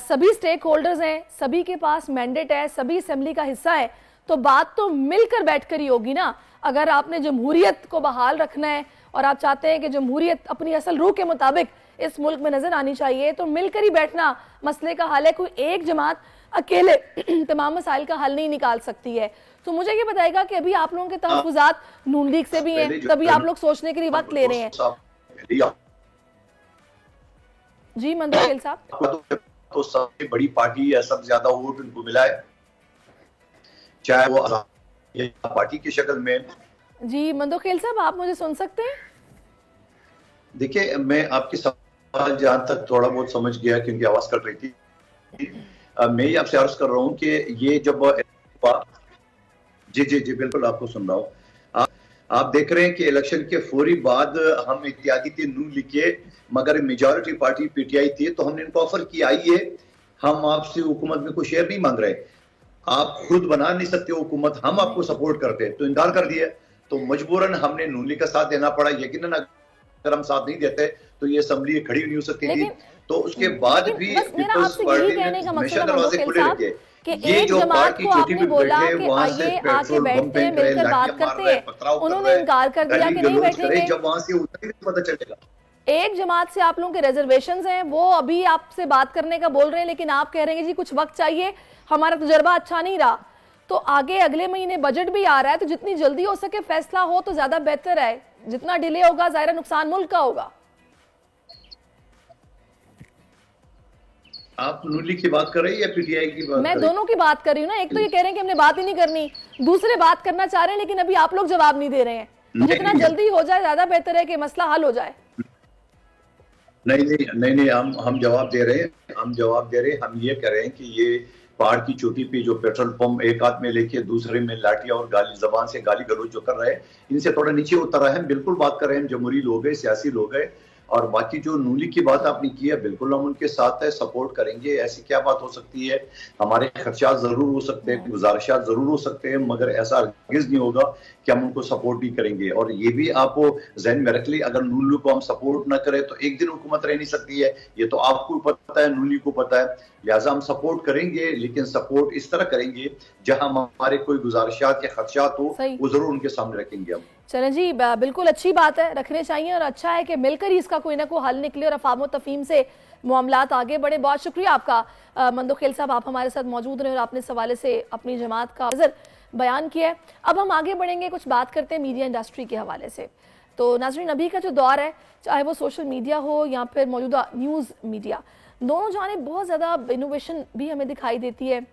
सभी स्टेक होल्डर्स हैं, सभी के पास मैंडेट है, सभी असेंबली का हिस्सा है, तो बात तो मिलकर बैठकर ही होगी ना। अगर आपने जमहूरियत को बहाल रखना है और आप चाहते हैं कि जमहूरियत अपनी असल रूह के मुताबिक इस मुल्क में नजर आनी चाहिए, तो मिलकर ही बैठना मसले का हल है। कोई एक जमात अकेले तमाम मसाइल का हल नहीं निकाल सकती है। तो मुझे ये बताएगा कि अभी आप लोगों के तहफ़्फ़ुज़ात नून लीग से भी हैं, तभी आप लोग सोचने के लिए वक्त ले रहे हैं। जी मंदोखेल साहब, तो सबसे बड़ी पार्टी है, सबसे ज्यादा वोट उनको मिला है, चाहे वो पार्टी की शक्ल में। जी मंदोखेल साहब, आप मुझे सुन सकते हैं? देखिए, मैं आपके सवाल जहां तक थोड़ा बहुत समझ गया क्योंकि आवाज कट रही थी, मैं ये आपसे अर्ज कर रहा हूँ कि ये जब जी बिल्कुल आपको सुन रहा हूँ। आप देख रहे हैं कि इलेक्शन के फौरी बाद हम इत्यादी थे नून लीग के, मगर मेजॉरिटी पार्टी PTI थी, तो हमने इनको ऑफर किया आइए हम आपसे हुकूमत में कोई शेयर नहीं मांग रहे, आप खुद बना नहीं सकते हुकूमत, हम आपको सपोर्ट करते हैं, तो इनकार कर दिया। तो मजबूरन हमने नून लीग का साथ देना पड़ा। यकीनन अगर हम साथ नहीं देते तो ये असेंबली खड़ी नहीं हो सकती थी। तो उसके बाद भी पीपल्स पार्टी ने हमेशा दरवाजे खुले रखे कि एक जमात को आपने बोला कि आइए आके बैठते हैं, मिलकर बात करते हैं, उन्होंने इनकार कर दिया कि नहीं बैठेंगे। जब वहां से उतरेंगे पता चलेगा। एक जमात से आप लोगों के रिजर्वेशंस हैं, वो अभी आपसे बात करने का बोल रहे हैं, लेकिन आप कह रहे हैं जी कुछ वक्त चाहिए, हमारा तजर्बा अच्छा नहीं रहा। तो आगे अगले महीने बजट भी आ रहा है, तो जितनी जल्दी हो सके फैसला हो तो ज्यादा बेहतर है। जितना डिले होगा ज़ाहिर नुकसान मुल्क का होगा। आप नून लीग की बात कर रही है या पीटीआई की बात? मैं दोनों की बात कर रही हूँ ना। एक तो ये कह रहे हैं कि हमने बात ही नहीं करनी, दूसरे बात करना चाह रहे हैं, लेकिन अभी आप लोग जवाब नहीं दे रहे हैं। जितना जल्दी हो जाए ज्यादा बेहतर है कि मसला हल हो जाए। नहीं, हम जवाब दे रहे हैं, हम ये कह रहे हैं कि ये पहाड़ की चोटी पे जो पेट्रोल पंप एक हाथ में लेके दूसरे में लाठियां और गाली जबान से गाली गलौज जो कर रहे हैं, इनसे थोड़ा नीचे उतर रहे हैं। बिल्कुल बात कर रहे हैं, हम जमहूरी लोग हैं, सियासी लोग हैं। और बाकी जो नून लीग की बात आपने की है, बिल्कुल हम उनके साथ है, सपोर्ट करेंगे। ऐसी क्या बात हो सकती है? हमारे खर्चात जरूर हो सकते हैं, गुजारिशात जरूर हो सकते हैं, मगर ऐसा हरगिज़ नहीं होगा कि हम उनको सपोर्ट नहीं करेंगे। और ये भी आपको जहन में रख ली, अगर नून लीग को हम सपोर्ट ना करें तो एक दिन हुकूमत रह नहीं सकती है। ये तो आपको पता है, नून लीग को पता है। लिहाजा हम सपोर्ट करेंगे, लेकिन सपोर्ट इस तरह करेंगे जहां हमारे कोई गुजारिशात या खर्चात हो वो जरूर उनके सामने रखेंगे हम। चलें जी, बिल्कुल अच्छी बात है, रखने चाहिए। और अच्छा है कि मिलकर ही इसका कोई ना कोई हल निकले और अफाम तफहीम से मामलात आगे बढ़े। बहुत शुक्रिया आपका मंदोखेल साहब, आप हमारे साथ मौजूद रहे और आपने इस हवाले से अपनी जमात का नज़र बयान किया है। अब हम आगे बढ़ेंगे, कुछ बात करते हैं मीडिया इंडस्ट्री के हवाले से। तो नाज़रीन, अभी का जो दौर है, चाहे वो सोशल मीडिया हो या फिर मौजूदा न्यूज़ मीडिया, दोनों जानिब बहुत ज़्यादा इनोवेशन भी हमें दिखाई देती है।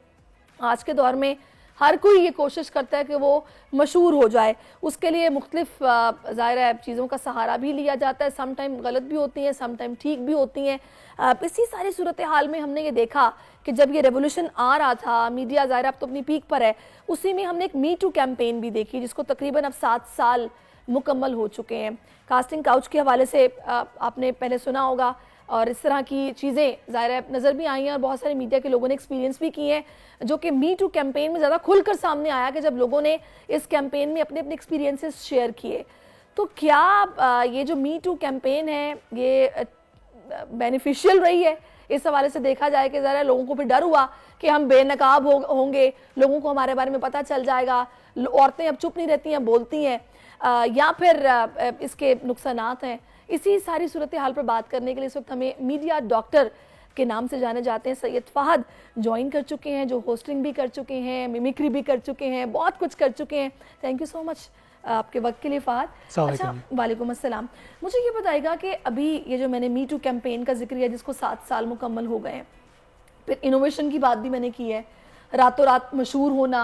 आज के दौर में हर कोई ये कोशिश करता है कि वो मशहूर हो जाए। उसके लिए मुख्तलिफ ज़ाहिर है चीज़ों का सहारा भी लिया जाता है। सम टाइम गलत भी होती हैं, सम टाइम ठीक भी होती हैं। इसी सारी सूरत हाल में हमने ये देखा कि जब ये रेवोल्यूशन आ रहा था, मीडिया ज़ाहिर अब तो अपनी पीक पर है, उसी में हमने एक मी टू कैंपेन भी देखी, जिसको तकरीबन अब 7 साल मुकम्मल हो चुके हैं। कास्टिंग काउच के हवाले से आपने पहले सुना होगा, और इस तरह की चीज़ें ज़ाहिर नज़र भी आई हैं और बहुत सारे मीडिया के लोगों ने एक्सपीरियंस भी किए हैं, जो कि मी टू कैंपेन में ज़्यादा खुलकर सामने आया कि जब लोगों ने इस कैंपेन में अपने अपने एक्सपीरियंसेस शेयर किए। तो क्या ये जो मी टू कैंपेन है ये बेनिफिशियल रही है? इस हवाले से देखा जाए कि ज़रा लोगों को फिर डर हुआ कि हम बेनकाब होंगे, लोगों को हमारे बारे में पता चल जाएगा, औरतें अब चुप नहीं रहती हैं, बोलती हैं, या फिर इसके नुकसानात हैं। इसी सारी सूरत हाल पर बात करने के लिए इस वक्त हमें मीडिया डॉक्टर के नाम से जाने जाते हैं सैयद फहद ज्वाइन कर चुके हैं, जो होस्टिंग भी कर चुके हैं, मिमिक्री भी कर चुके हैं, बहुत कुछ कर चुके हैं। थैंक यू सो मच आपके वक्त के लिए फहद। अच्छा, वालेकुम अस्सलाम। मुझे ये बताएगा कि अभी ये जो मैंने मी टू कैंपेन का जिक्र किया, जिसको 7 साल मुकम्मल हो गए हैं, फिर इनोवेशन की बात भी मैंने की है, रातों रात मशहूर होना,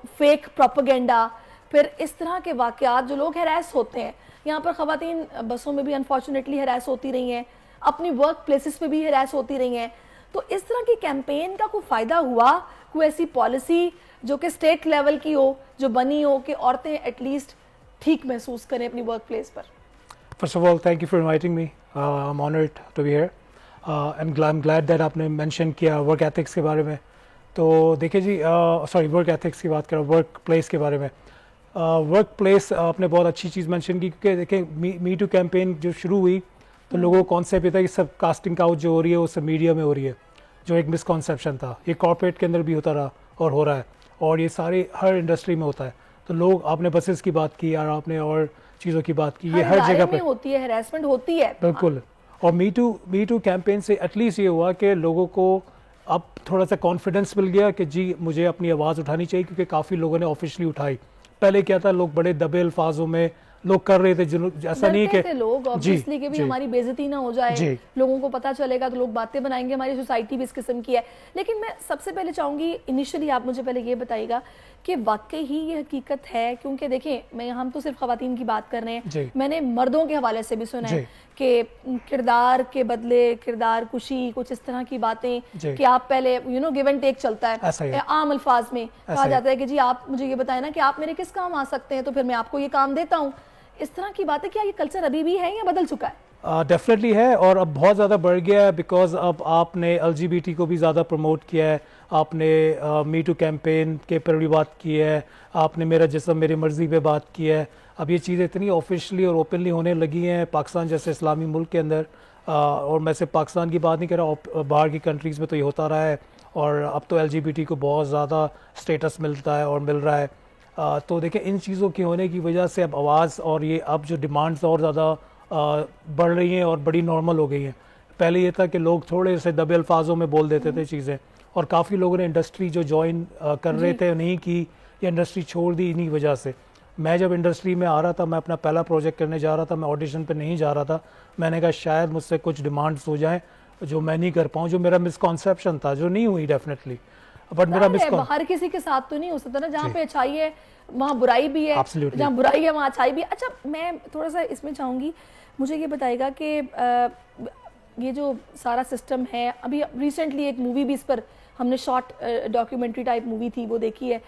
फेक प्रोपेगेंडा, फिर इस तरह के वाक़यात, जो लोग हैरेस होते हैं। यहाँ पर ख़वातीन बसों में भी अनफॉर्चुनेटली हैरेस होती रही हैं, अपनी वर्क प्लेसेस पे भी हैरेस होती रही हैं। तो इस तरह की कैंपेन का कोई फ़ायदा हुआ? कोई ऐसी पॉलिसी जो कि स्टेट लेवल की हो, जो बनी हो कि औरतें एटलीस्ट ठीक महसूस करें अपनी वर्क प्लेस पर? First of all thank you for inviting me, I am honoured to be here. I am glad that आपने मेंशन किया वर्क एथिक्स के बारे में। तो देखिए जी, सॉरी वर्क एथिक्स की बात करें, वर्क प्लेस के बारे में। वर्क प्लेस आपने बहुत अच्छी चीज़ मेंशन की, क्योंकि देखिए मी टू कैंपेन जो शुरू हुई तो लोगों को कॉन्सेप्ट ये था कि सब कास्टिंग काउच जो हो रही है वो सब मीडिया में हो रही है, जो एक मिसकॉन्सेप्शन था। ये कॉर्पोरेट के अंदर भी होता रहा और हो रहा है, और ये सारे हर इंडस्ट्री में होता है। तो लोग, आपने बसेस की बात की और आपने और चीज़ों की बात की, ये हर जगह पे होती है, हैरेसमेंट होती है। बिल्कुल। और मी टू कैंपेन से एटलीस्ट ये हुआ कि लोगों को अब थोड़ा सा कॉन्फिडेंस मिल गया कि जी मुझे अपनी आवाज़ उठानी चाहिए, क्योंकि काफ़ी लोगों ने ऑफिशियली उठाई। पहले क्या था, लोग बड़े दबे अल्फाजों में लोग कर रहे थे, ऐसा नहीं कि लोग ऑब्वियसली कि भी हमारी बेइज्जती ना हो जाए, लोगों को पता चलेगा तो लोग बातें बनाएंगे, हमारी सोसाइटी भी इस किस्म की है। लेकिन मैं सबसे पहले चाहूँगी, इनिशियली आप मुझे पहले ये बताइएगा कि वाकई ही ये हकीकत है, क्योंकि देखें हम तो सिर्फ ख़वातीन की बात कर रहे हैं, मैंने मर्दों के हवाले से भी सुना है कि किरदार के बदले किरदार कुशी, कुछ इस तरह की बातें कि आप पहले गिव एंड टेक चलता है। आम अल्फाज में कहा जाता है कि जी आप मुझे ये बताएं ना कि आप मेरे किस काम आ सकते हैं, तो फिर मैं आपको ये काम देता हूँ। इस तरह की बातें, क्या ये कल्चर अभी भी है या बदल चुका है? डेफिनेटली है, और अब बहुत ज़्यादा बढ़ गया है, बिकॉज अब आपने LGBT को भी ज़्यादा प्रमोट किया है, आपने मी टू कैंपेन के पर भी बात की है, आपने मेरा जिस्म मेरी मर्ज़ी पे बात की है, अब ये चीज़ें इतनी ऑफिशियली और ओपनली होने लगी हैं पाकिस्तान जैसे इस्लामी मुल्क के अंदर, और मैं सिर्फ पाकिस्तान की बात नहीं कर रहा, बाहर की कंट्रीज़ में तो ये होता रहा है, और अब तो LGBT को बहुत ज़्यादा स्टेटस मिलता है और मिल रहा है। तो देखें इन चीज़ों के होने की वजह से अब आवाज़ और ये अब जो डिमांड्स और ज़्यादा बढ़ रही हैं और बड़ी नॉर्मल हो गई हैं। पहले ये था कि लोग थोड़े से दबे अल्फाजों में बोल देते थे चीज़ें, और काफ़ी लोगों ने इंडस्ट्री जो ज्वाइन कर रहे थे नहीं की, या इंडस्ट्री छोड़ दी इन्हीं वजह से। मैं जब इंडस्ट्री में आ रहा था, मैं अपना पहला प्रोजेक्ट करने जा रहा था, मैं ऑडिशन पे नहीं जा रहा था। मैंने कहा शायद मुझसे कुछ डिमांड्स हो जाएं जो मैं नहीं कर पाऊँ, जो मेरा मिसकॉन्सेप्शन था, जो नहीं हुई डेफिनेटली, बट मेरा हर किसी के साथ तो नहीं हो सकता ना, जहाँ पे अच्छाई है वहाँ बुराई भी है, Absolutely. जहाँ बुराई है वहाँ अच्छाई भी है। अच्छा, मैं थोड़ा सा इसमें चाहूँगी, मुझे ये बताएगा कि ये जो सारा सिस्टम है, अभी रिसेंटली एक मूवी भी इस पर हमने शॉर्ट डॉक्यूमेंट्री टाइप मूवी थी वो देखी है,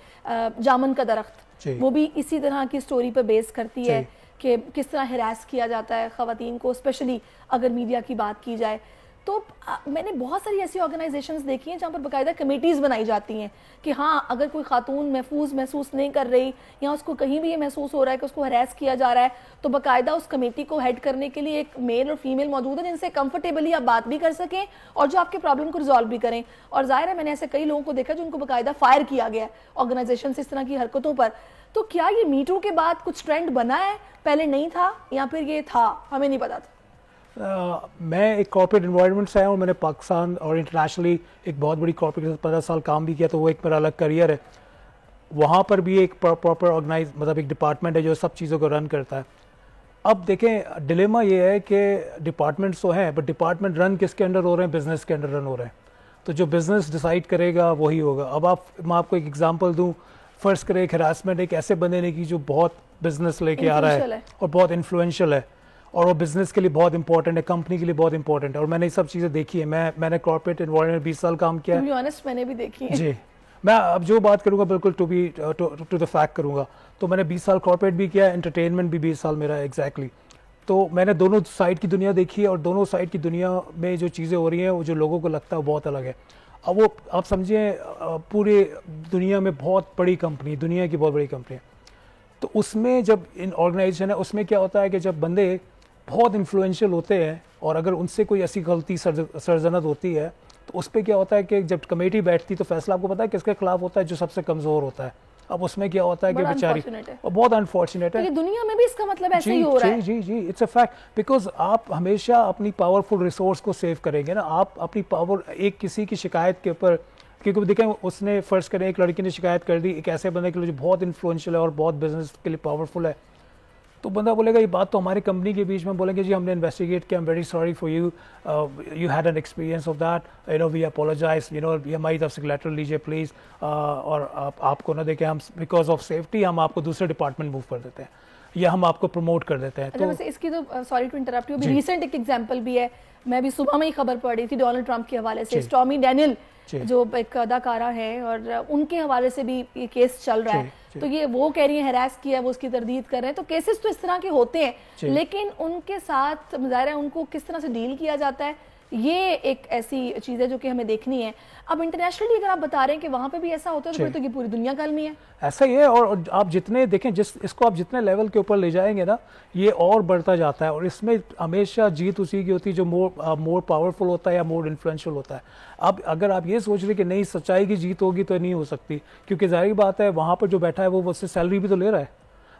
जामन का दरख्त, वो भी इसी तरह की स्टोरी पर बेस करती है कि किस तरह हिरास किया जाता है ख़वातीन को, स्पेशली अगर मीडिया की बात की जाए। तो मैंने बहुत सारी ऐसी ऑर्गेनाइजेशंस देखी हैं जहाँ पर बाकायदा कमेटीज़ बनाई जाती हैं कि हाँ, अगर कोई खातून महसूस नहीं कर रही या उसको कहीं भी ये महसूस हो रहा है कि उसको हरास किया जा रहा है, तो बाकायदा उस कमेटी को हेड करने के लिए एक मेल और फीमेल मौजूद है जिनसे कंफर्टेबली आप बात भी कर सकें और जो आपके प्रॉब्लम को रिजॉल्व भी करें। और जाहिर है मैंने ऐसे कई लोगों को देखा जिनको बाकायदा फायर किया गया है ऑर्गेनाइजेशन इस तरह की हरकतों पर। तो क्या ये मीटू के बाद कुछ ट्रेंड बना है, पहले नहीं था या फिर ये था, हमें नहीं पता था? मैं एक कॉर्पोरेट एनवायरनमेंट से आया हूँ, मैंने पाकिस्तान और इंटरनेशनली एक बहुत बड़ी कॉर्पोरेट 15 साल काम भी किया, तो वो एक मेरा अलग करियर है। वहाँ पर भी एक प्रॉपर ऑर्गेनाइज मतलब एक डिपार्टमेंट है जो सब चीज़ों को रन करता है। अब देखें डिलेमा ये है कि डिपार्टमेंट्स तो हैं, बट डिपार्टमेंट रन किसके अंडर हो रहे हैं? बिजनेस के अंडर रन हो रहे हैं। तो जो बिजनेस डिसाइड करेगा वही होगा। अब मैं आपको एक एग्जाम्पल दूँ, फर्स्ट करें एक हरासमेंट एक ऐसे बंदे ने की जो बहुत बिजनेस लेके आ रहा है और बहुत इन्फ्लुएंशियल है, और वो बिजनेस के लिए बहुत इंपॉर्टेंट है, कंपनी के लिए बहुत इंपॉर्टेंट है, और मैंने ये सब चीज़ें देखी है। मैंने कॉर्पोरेट एनवायरनमेंट 20 साल काम किया है, मैंने भी देखी है जी। मैं अब जो बात करूँगा बिल्कुल टू द फैक्ट करूँगा। तो मैंने 20 साल कॉर्पोरेट भी किया है, एंटरटेनमेंट भी 20 साल मेरा एग्जैक्टली। तो मैंने दोनों साइड की दुनिया देखी है, और दोनों साइड की दुनिया में जो चीज़ें हो रही हैं वो जो लोगों को लगता है बहुत अलग है। अब वो आप समझिए पूरे दुनिया में बहुत बड़ी कंपनी, दुनिया की बहुत बड़ी कंपनी है, तो उसमें जब इन ऑर्गेनाइजेशन है उसमें क्या होता है कि जब बंदे बहुत इन्फ्लुएंशियल होते हैं और अगर उनसे कोई ऐसी गलती सरजनत होती है तो उस पर क्या होता है कि जब कमेटी बैठती तो फैसला आपको पता है किसके खिलाफ होता है? जो सबसे कमज़ोर होता है। अब उसमें क्या होता है कि बेचारी, और बहुत अनफॉर्चुनेट है, दुनिया में भी इसका मतलब ऐसे ही हो रहा है। जी, इट्स अ फैक्ट, बिकॉज आप हमेशा अपनी पावरफुल रिसोर्स को सेव करेंगे ना। आप अपनी पावर एक किसी की शिकायत के ऊपर, क्योंकि देखें उसने फर्ज करें एक लड़की ने शिकायत कर दी एक ऐसे बंदे के लिए जो बहुत इन्फ्लुएंशियल है और बहुत बिजनेस के लिए पावरफुल है, तो बंदा बोलेगा ये बात तो हमारी कंपनी के बीच में, बोलेंगे जी हमने इन्वेस्टिगेट किया, I am very sorry for you, you had an experience of that, we apologise, ये हमारी तरफ से लेटर लीजिए प्लीज़, और आपको ना देखें हम बिकॉज ऑफ सेफ्टी हम आपको दूसरे डिपार्टमेंट मूव कर देते हैं या हम आपको प्रमोट कर देते हैं। तो वैसे इसकी तो sorry to interrupt you, recent एक एग्जांपल भी है, मैं भी सुबह में ही खबर पढ़ रही थी डोनाल्ड ट्रंप के हवाले से, स्टॉर्मी डैनियल जो एक अदाकारा है और उनके हवाले से भी ये केस चल रहा है। तो ये वो कह रही है हैरास किया है, वो उसकी तरदीद कर रहे हैं। तो केसेस तो इस तरह के होते हैं, लेकिन उनके साथ ज़ाहिर है उनको किस तरह से डील किया जाता है, ये एक ऐसी चीज़ है जो कि हमें देखनी है। अब इंटरनेशनली अगर आप बता रहे हैं कि वहाँ पे भी ऐसा होता है तो फिर तो ये पूरी दुनिया का अलमी है। ऐसा ही है, और आप जितने देखें इसको आप जितने लेवल के ऊपर ले जाएंगे ना ये और बढ़ता जाता है, और इसमें हमेशा जीत उसी की होती है जो मोर पावरफुल होता है या मोर इन्फ्लुएंशियल होता है। अब अगर आप ये सोच रहे कि नहीं सच्चाई की जीत होगी तो नहीं हो सकती, क्योंकि जाहिर बात है वहाँ पर जो बैठा है वो उससे सैलरी भी तो ले रहा है।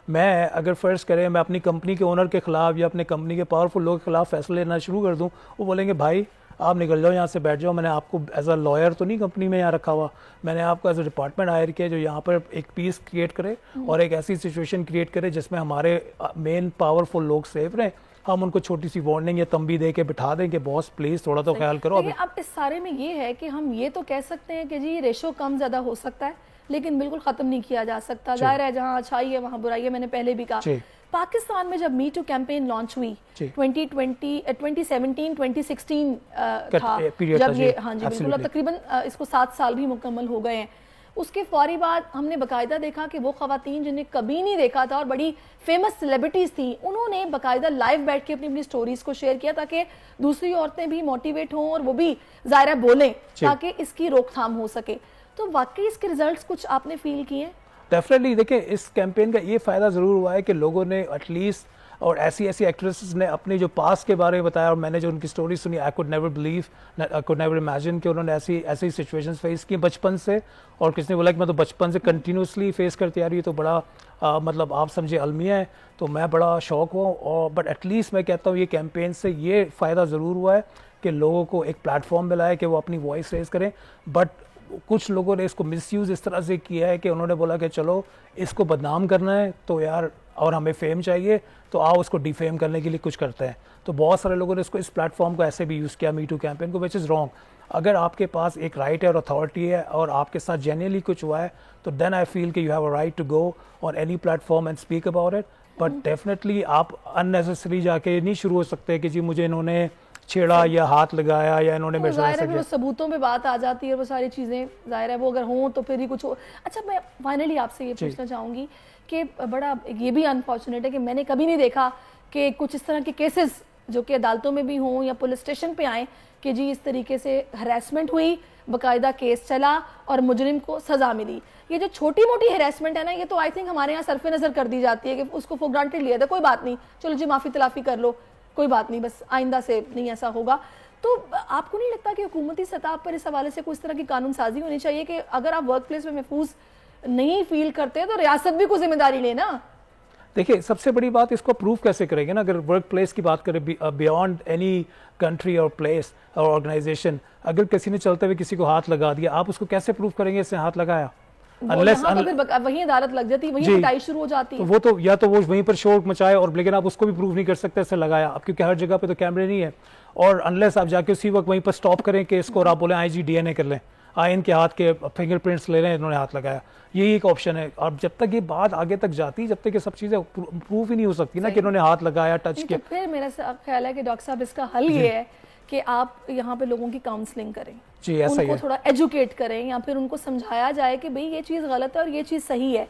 मैं अगर फर्ज करें मैं अपनी कंपनी के ओनर के खिलाफ या अपने कंपनी के पावरफुल लोगों के खिलाफ फैसले लेना शुरू कर दूं, वो बोलेंगे भाई आप निकल जाओ यहाँ से, बैठ जाओ, मैंने आपको एज अ लॉयर तो नहीं कंपनी में यहाँ रखा हुआ, मैंने आपको एज अ डिपार्टमेंट हायर किया जो यहाँ पर एक पीस क्रिएट करे और एक ऐसी सिचुएशन क्रिएट करे जिसमें हमारे मेन पावरफुल लोग सेफ रहें। हम उनको छोटी सी वार्निंग या तंबी दे के बिठा दें कि बॉस प्लीज थोड़ा तो ख्याल करो। अब इस सारे में ये है कि हम ये तो कह सकते हैं कि जी रेशो कम ज्यादा हो सकता है, लेकिन बिल्कुल खत्म नहीं किया जा सकता। जाहिर है जहाँ अच्छाई है वहाँ बुराई है, मैंने पहले भी कहा। पाकिस्तान में जब मी टू कैंपेन लॉन्च हुई 2017-2016 था जब ये, हाँ जी बिल्कुल, अब तकरीबन इसको 7 साल भी मुकम्मल हो गए हैं। उसके फौरी बाद हमने बाकायदा देखा कि वो खवातीन जिन्हें कभी नहीं देखा था और बड़ी फेमस सेलिब्रिटीज थी, उन्होंने बाकायदा लाइव बैठ के अपनी अपनी स्टोरीज को शेयर किया ताकि दूसरी औरतें भी मोटिवेट हों और वो भी ज़ाहिर बोलें ताकि इसकी रोकथाम हो सके। तो वाकई इसके रिजल्ट्स कुछ आपने फील किए? डेफिनेटली देखिए इस कैंपेन का ये फ़ायदा ज़रूर हुआ है कि लोगों ने एटलीस्ट और ऐसी ऐसी एक्ट्रेसेस ने अपनी जो पास्ट के बारे में बताया और मैंने जो उनकी स्टोरी सुनी, आई कुड नेवर इमेजिन कि उन्होंने ऐसी सिचुएशंस फेस की बचपन से, और किसने बोला कि मैं तो बचपन से कंटिन्यूसली फेस करती आ रही हूँ, तो बड़ा मतलब आप समझे अलमिया है, तो मैं बड़ा शौक हुआ। और बट एटलीस्ट मैं कहता हूँ ये कैंपेन से ये फ़ायदा ज़रूर हुआ है कि लोगों को एक प्लेटफॉर्म मिला है कि वो अपनी वॉइस रेज करें। बट कुछ लोगों ने इसको मिसयूज़ इस तरह से किया है कि उन्होंने बोला कि चलो इसको बदनाम करना है तो यार, और हमें फेम चाहिए तो आओ उसको डिफेम करने के लिए कुछ करते हैं। तो बहुत सारे लोगों ने इसको इस प्लेटफॉर्म को ऐसे भी यूज़ किया मी टू कैंपेन को, विच इज़ रॉन्ग। अगर आपके पास एक राइट है और अथॉरिटी है और आपके साथ जेन्युइनली कुछ हुआ है तो देन आई फील कि you have a right to go on any platform and speak about it. But definitely आप अननेसेसरी जाके नहीं शुरू हो सकते कि जी मुझे इन्होंने छेड़ा या हाथ लगाया या इन्होंने मेरे साथ ऐसा किया। सबूतों पे बात आ जाती है, वो सारी चीज़ें ज़ाहिर है वो अगर हों तो फिर ही कुछ हो। अच्छा, मैं फाइनली आपसे ये पूछना चाहूँगी कि बड़ा ये भी अनफॉर्चुनेट है कि मैंने कभी नहीं देखा कि कुछ इस तरह के केसेस जो कि अदालतों में भी हों या पुलिस स्टेशन पे आए कि जी इस तरीके से हरासमेंट हुई, बाकायदा केस चला और मुजरिम को सज़ा मिली। ये जो छोटी मोटी हरासमेंट है ना, ये तो आई थिंक हमारे यहाँ सरफे नज़र कर दी जाती है कि उसको फॉर ग्रांटेड लिया था, कोई बात नहीं, चलो जी माफ़ी तलाफ़ी कर लो, कोई बात नहीं, बस आइंदा से नहीं ऐसा होगा। तो आपको नहीं लगता कि हुकूमती सतह पर इस हवाले से कोई इस तरह की कानून साजी होनी चाहिए कि अगर आप वर्क प्लेस में महफूज नहीं फील करते तो रियासत भी कोई जिम्मेदारी लेना? देखिए सबसे बड़ी बात, इसको प्रूव कैसे करेंगे ना, अगर वर्क प्लेस की बात करें बियॉन्ड एनी कंट्री और प्लेस और ऑर्गेनाइजेशन, अगर किसी ने चलते हुए किसी को हाथ लगा दिया, आप उसको कैसे प्रूव करेंगे इसने हाथ लगाया? वहीं अदालत लग जाती, वहीं पिटाई शुरू हो जाती है। तो वो तो या तो वो वहीं पर शोर मचाए, और लेकिन आप उसको भी प्रूव नहीं कर सकते ऐसे लगाया, अब क्योंकि हर जगह पे तो कैमरे नहीं है। और अनलेस आप जाके उसी वक्त वहीं पर स्टॉप करें केस को और आप बोले IG DNA कर लें, इनके हाथ के फिंगरप्रिंट्स ले लें, इन्होंने हाथ लगाया, यही एक ऑप्शन है। और जब तक ये बात आगे तक जाती, जब तक ये सब चीज़ें प्रूव ही नहीं हो सकती ना कि इन्होंने हाथ लगाया, टच किया। तो फिर मेरा ख्याल है कि डॉक्टर साहब इसका हल ये है कि आप यहाँ पे लोगों की काउंसलिंग करें, जी ऐसा ही है, उनको थोड़ा एजुकेट करें या फिर उनको समझाया जाए कि भाई ये चीज़ गलत है और ये चीज़ सही है।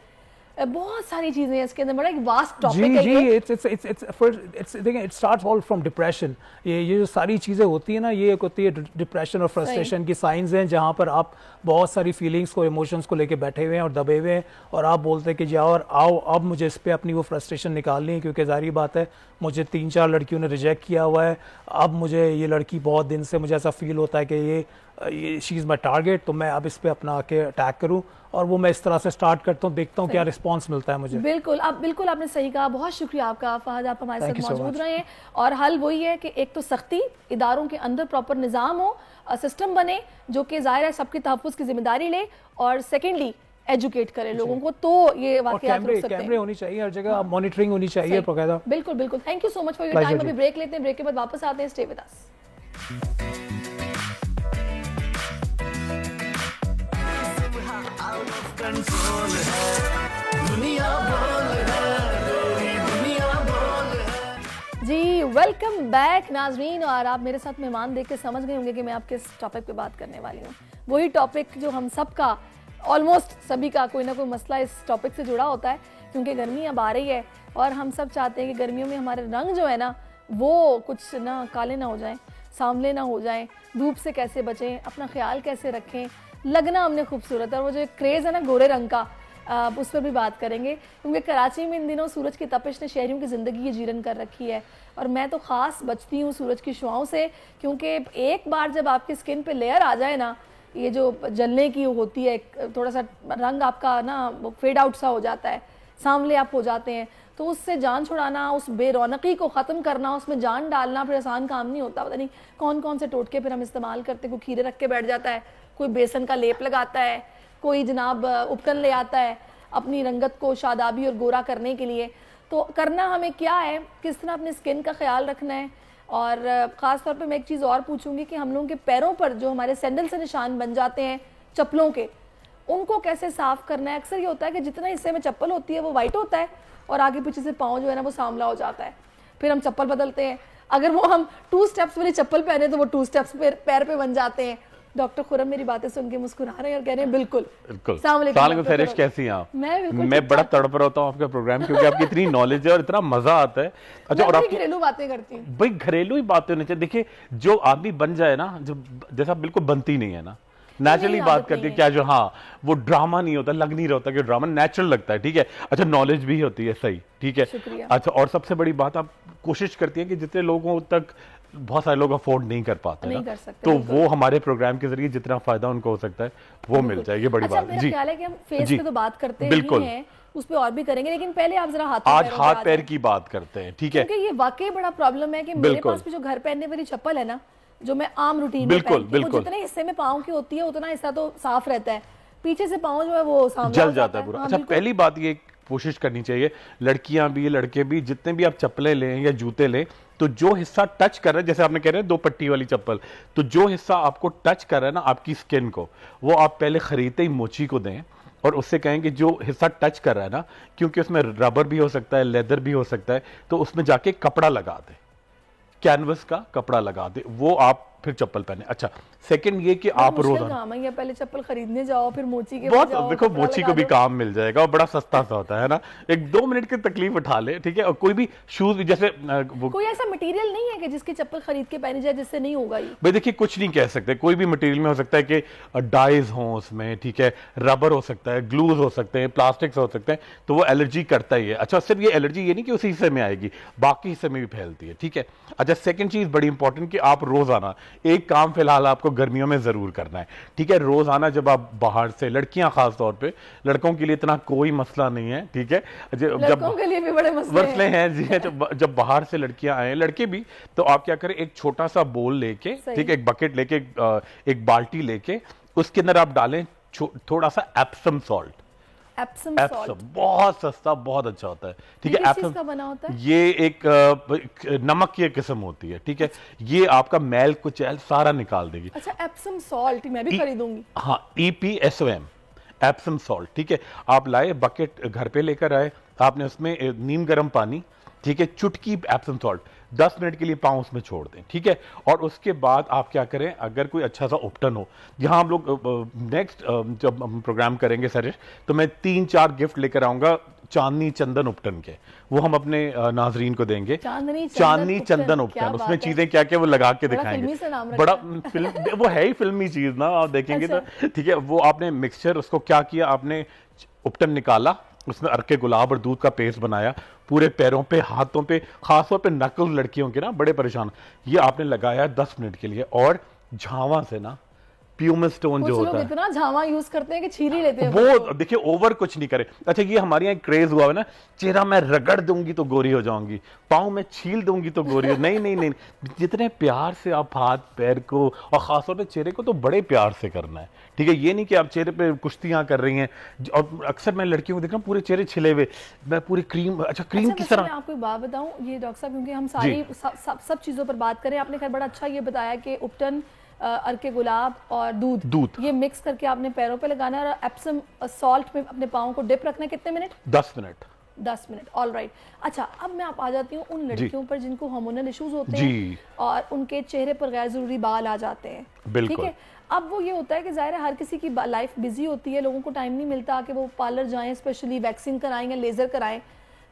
बहुत सारी चीजें हैं इसके अंदर, बड़ा एक वास्ट टॉपिक है ये। देखिए it starts all from depression. ये जो सारी चीज़ें होती है ना, ये एक होती है डिप्रेशन और फ्रस्ट्रेशन की साइंस हैं, जहाँ पर आप बहुत सारी फीलिंग्स को, इमोशंस को लेके बैठे हुए हैं और दबे हुए हैं, और आप बोलते हैं कि जाओ और आओ अब मुझे इस पर अपनी वो फ्रस्ट्रेशन निकालनी है, क्योंकि जाहिर बात है मुझे 3-4 लड़कियों ने रिजेक्ट किया हुआ है, अब मुझे ये लड़की बहुत दिन से मुझे ऐसा फील होता है कि ये शी इज़ माई टारगेट, तो मैं अब इस पर अपना के अटैक करूं, और वो मैं इस तरह से स्टार्ट करता हूं, देखता हूं क्या रिस्पांस मिलता है मुझे। बिल्कुल आपने सही कहा, बहुत शुक्रिया आपका फहद, आप हमारे साथ मौजूद रहे हैं। और हल वही है कि एक तो सख्ती, इदारों के अंदर प्रॉपर निज़ाम हो, सिस्टम बने जो कि ज़ाहिर है सबकी तहफ़्फ़ुज़ की जिम्मेदारी ले, और सेकेंडली एजुकेट करें लोगों को, तो ये वाकयात रुक सकते हैं। कैमरे होनी चाहिए हर जगह, मॉनिटरिंग होनी चाहिए बकायदा। बिल्कुल thank you so much for your time. अभी ब्रेक लेते हैं, ब्रेक के बाद वापस आते हैं, स्टे विद अस। कंट्रोल है दुनिया बोल है, दुनिया बोल है। जी वेलकम बैक नाजरीन, और आप मेरे साथ मेहमान देख के समझ गए होंगे कि मैं आपके इस टॉपिक पे बात करने वाली हूँ। वही टॉपिक जो हम सब का, ऑलमोस्ट सभी का कोई ना कोई मसला इस टॉपिक से जुड़ा होता है, क्योंकि गर्मी अब आ रही है और हम सब चाहते हैं कि गर्मियों में हमारे रंग जो है ना वो कुछ ना काले ना हो जाएं, सांवले ना हो जाएं। धूप से कैसे बचें, अपना ख्याल कैसे रखें, लगना हमने खूबसूरत है। और वो जो क्रेज़ है ना गोरे रंग का, उस पर भी बात करेंगे, क्योंकि कराची में इन दिनों सूरज की तपिश ने शहरियों की ज़िंदगी जीरन कर रखी है, और मैं तो ख़ास बचती हूँ सूरज की शुआओं से, क्योंकि एक बार जब आपकी स्किन पे लेयर आ जाए ना, ये जो जलने की होती है, थोड़ा सा रंग आपका ना फेड आउट सा हो जाता है, सांवले आप हो जाते हैं, तो उससे जान छुड़ाना, उस बेरौनकी को ख़त्म करना, उसमें जान डालना फिर आसान काम नहीं होता। पता नहीं कौन कौन से टोटके फिर हम इस्तेमाल करते हैं। कोई खीरे रख के बैठ जाता है, कोई बेसन का लेप लगाता है, कोई जनाब उपकरण ले आता है अपनी रंगत को शादाबी और गोरा करने के लिए। तो करना हमें क्या है, किस तरह अपनी स्किन का ख्याल रखना है। और ख़ास तौर पे मैं एक चीज़ और पूछूंगी कि हम लोगों के पैरों पर जो हमारे सैंडल से निशान बन जाते हैं चप्पलों के, उनको कैसे साफ़ करना है। अक्सर ये होता है कि जितना हिस्से में चप्पल होती है वो वाइट होता है और आगे पीछे से पाँव जो है ना वो सांवला हो जाता है, फिर हम चप्पल बदलते हैं। अगर वो हम 2 स्टेप्स वाली चप्पल पहने तो वो 2 स्टेप्स पैर पे बन जाते हैं। डॉक्टर खुरम मेरी बातें सुन के मुस्कुरा रहे हैं और कह रहे हैं बिल्कुल। फहरिश कैसी हैं आप? मैं बड़ा तड़प रहा हूँ आपका प्रोग्राम, क्योंकि आपकी इतनी नॉलेज है और इतना मजा आता है। अच्छा, और आप घरेलू बातें करती हूँ भाई, घरेलू ही बातें होनी चाहिए। देखिए जो आदमी बन जाए ना, जो जैसा बिल्कुल बनती नहीं है ना, नेचुरली बात करती है क्या जो, हाँ वो ड्रामा नहीं होता, लग नहीं रहा होता कि ड्रामा, नेचुरल लगता है, ठीक है। अच्छा नॉलेज भी होती है, सही, ठीक है। अच्छा और सबसे बड़ी बात आप कोशिश करती है कि जितने लोगों तक बहुत सारे लोग अफोर्ड नहीं कर पाते नहीं कर सकते, तो वो हमारे प्रोग्राम के जरिए जितना फायदा उनको हो सकता है वो मिल जाए, ये बड़ी बात है। जी ख्याल है कि हम फेस पे तो बात करते हैं, उस पे और भी करेंगे, लेकिन पहले आप जरा हाथ पैर की बात करते हैं, ठीक है, क्योंकि ये वाकई बड़ा प्रॉब्लम है कि मेरे पास भी जो घर पहनने वाली चप्पल है ना, जो मैं आम रूटीन में पहनती हूं, जितने हिस्से में पाँव की होती है उतना हिस्सा तो साफ रहता है, पीछे से पाँव जो है वो सामने जल जाता है पूरा। अच्छा पहली बात ये कोशिश करनी चाहिए, लड़कियां भी लड़के भी, जितने भी आप चप्पलें लें या जूते लें, तो जो हिस्सा टच कर रहा है, जैसे आपने कह रहे हैं 2 पट्टी वाली चप्पल, तो जो हिस्सा आपको टच कर रहा है ना आपकी स्किन को, वो आप पहले खरीदते ही मोची को दें और उससे कहें कि जो हिस्सा टच कर रहा है ना, क्योंकि उसमें रबर भी हो सकता है, लेदर भी हो सकता है, तो उसमें जाके कपड़ा लगा दे, कैनवस का कपड़ा लगा दे, वो आप फिर चप्पल पहने। अच्छा सेकंड ये कि आप रोजाना पहले चप्पल खरीदने जाओ फिर मोची के बहुत देखो मोची को भी काम मिल जाएगा और बड़ा सस्ता सा होता है ना, 1-2 मिनट की तकलीफ उठा ले, ठीक है। और कोई भी शूज जैसे कोई ऐसा मटेरियल नहीं है कि जिसकी चप्पल खरीद के पहनी जाए जिससे नहीं होगा ये? भाई देखिए कुछ नहीं कह सकते, कोई भी मटेरियल में हो सकता है कि डाइज हो उसमें, ठीक है, रबर हो सकता है, ग्लूज हो सकते हैं, प्लास्टिक्स हो सकते हैं, तो वो एलर्जी करता ही है। अच्छा सिर्फ ये एलर्जी ये नहीं कि उसी हिस्से में आएगी, बाकी हिस्से में भी फैलती है, ठीक है। अच्छा सेकंड चीज बड़ी इंपॉर्टेंट कि आप रोजाना एक काम फिलहाल आपको गर्मियों में जरूर करना है, ठीक है। रोजाना जब आप बाहर से, लड़कियां खास तौर पे, लड़कों के लिए इतना कोई मसला नहीं है, ठीक है, लड़कों के लिए भी बड़े मसले हैं जी। जब बाहर से लड़कियां आए, लड़के भी, तो आप क्या करें, एक छोटा सा बोल लेके, ठीक है, एक बकेट लेके, एक बाल्टी लेके, उसके अंदर आप डालें थोड़ा सा एप्सम सॉल्ट। एप्सम बहुत सस्ता, बहुत अच्छा होता है, ठीक है। एप्सम का बना होता है, ये एक नमक की एक किस्म होती है, ठीक है, ये आपका मैल कुचैल सारा निकाल देगी। अच्छा एप्सम सॉल्ट मैं भी खरीदूंगी, हाँ EPSOM एप्सम सॉल्ट, ठीक है। आप लाए, बकेट घर पे लेकर आए, आपने उसमें नीम गर्म पानी, ठीक है, चुटकी एप्सम सॉल्ट, 10 मिनट के लिए पाँव उसमें छोड़ दें, ठीक है। और उसके बाद आप क्या करें, अगर कोई अच्छा सा उपटन हो, जहां हम लोग नेक्स्ट जब हम प्रोग्राम करेंगे सर, तो मैं 3-4 गिफ्ट लेकर आऊंगा चांदनी चंदन उपटन के, वो हम अपने नाजरीन को देंगे। चांदनी चंदन उपटन, उसमें चीजें क्या क्या वो लगा के दिखाएंगे, बड़ा फिल्म, वो है ही फिल्मी चीज ना, आप देखेंगे तो, ठीक है। वो आपने मिक्सचर, उसको क्या किया, आपने उपटन निकाला, उसमें अरके गुलाब और दूध का पेस्ट बनाया, पूरे पैरों पे, हाथों पे, खासतौर पे नकल लड़कियों के ना बड़े परेशान, ये आपने लगाया 10 मिनट के लिए, और झावा से ना प्यूमिस स्टोन जो होता है, इतना झावा यूज करते हैं कि छील ही लेते हैं वो, देखिए ओवर कुछ नहीं करे। अच्छा ये हमारे यहाँ क्रेज हुआ है ना, चेहरा मैं रगड़ दूंगी तो गोरी हो जाऊंगी, पाँव में छील दूंगी तो गोरी हो, नहीं नहीं नहीं, जितने प्यार से आप हाथ पैर को और खासतौर पे चेहरे को तो बड़े प्यार से करना है, ठीक है। ये नहीं कि आप चेहरे पे कुश्तियां कर रही हैं, और अक्सर मैं लड़कियों को देख रहा हूँ पूरे चेहरे छिले हुए, मैं पूरी क्रीम, अच्छा क्रीम की तरह। मैं आपको एक बात बताऊं, ये डॉक्टर साहब, क्योंकि हम सारी सब चीजों पर बात करें, आपने खैर बड़ा अच्छा ये बताया कि उपटन, अरके गुलाब और दूध ये मिक्स करके आपने पैरों पे लगाना है, और एप्सम सॉल्ट में अपने पाँव को डिप रखना है। कितने minute? 10 minute. 10 minute, all right. अच्छा अब मैं आ जाती हूँ उन लड़कियों पर जिनको हार्मोनल इश्यूज होते हैं और उनके चेहरे पर गैर जरूरी बाल आ जाते हैं, ठीक है। अब वो ये होता है कि जाहिर है हर किसी की लाइफ बिजी होती है, लोगों को टाइम नहीं मिलता कि वो पार्लर जाएं, स्पेशली वैक्सीन कराएं या लेजर कराएं।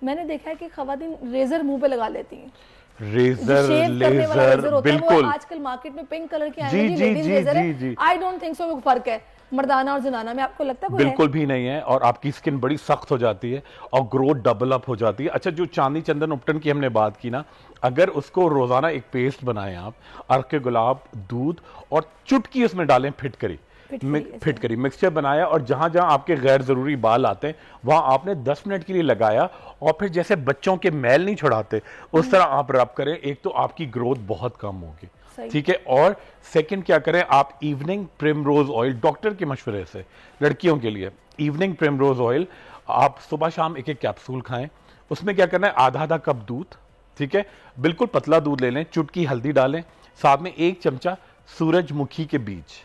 मैंने देखा है कि खवातीन रेजर मुंह पे लगा लेती हैं, रेजर लेजर, बिल्कुल आजकल मार्केट में पिंक कलर के आए हैं, आई डोंट थिंक सो वो फर्क है मर्दाना और जनाना में, आपको लगता है? बिल्कुल भी नहीं है, और आपकी स्किन बड़ी सख्त हो जाती है और ग्रोथ डबल अप हो जाती है। अच्छा जो चांदनी चंदन उपटन की हमने बात की ना, अगर उसको रोजाना एक पेस्ट बनाएं आप, अरके गुलाब, दूध और चुटकी उसमें डालें फिटकरी मिक्सचर बनाया, और जहां जहां आपके गैर जरूरी बाल आते हैं वहां आपने 10 मिनट के लिए लगाया, और फिर जैसे बच्चों के मैल नहीं छुड़ाते उस तरह आप रब करें, एक तो आपकी ग्रोथ बहुत कम होगी, ठीक है। और सेकंड क्या करें, आप इवनिंग प्रिमरोज ऑयल, डॉक्टर के मशवरे से लड़कियों के लिए इवनिंग प्रिमरोज ऑयल आप सुबह शाम 1-1 कैप्सूल खाएं। उसमें क्या करना है, आधा कप दूध, ठीक है, बिल्कुल पतला दूध ले लें, चुटकी हल्दी डालें, साथ में 1 चमचा सूरजमुखी के बीज,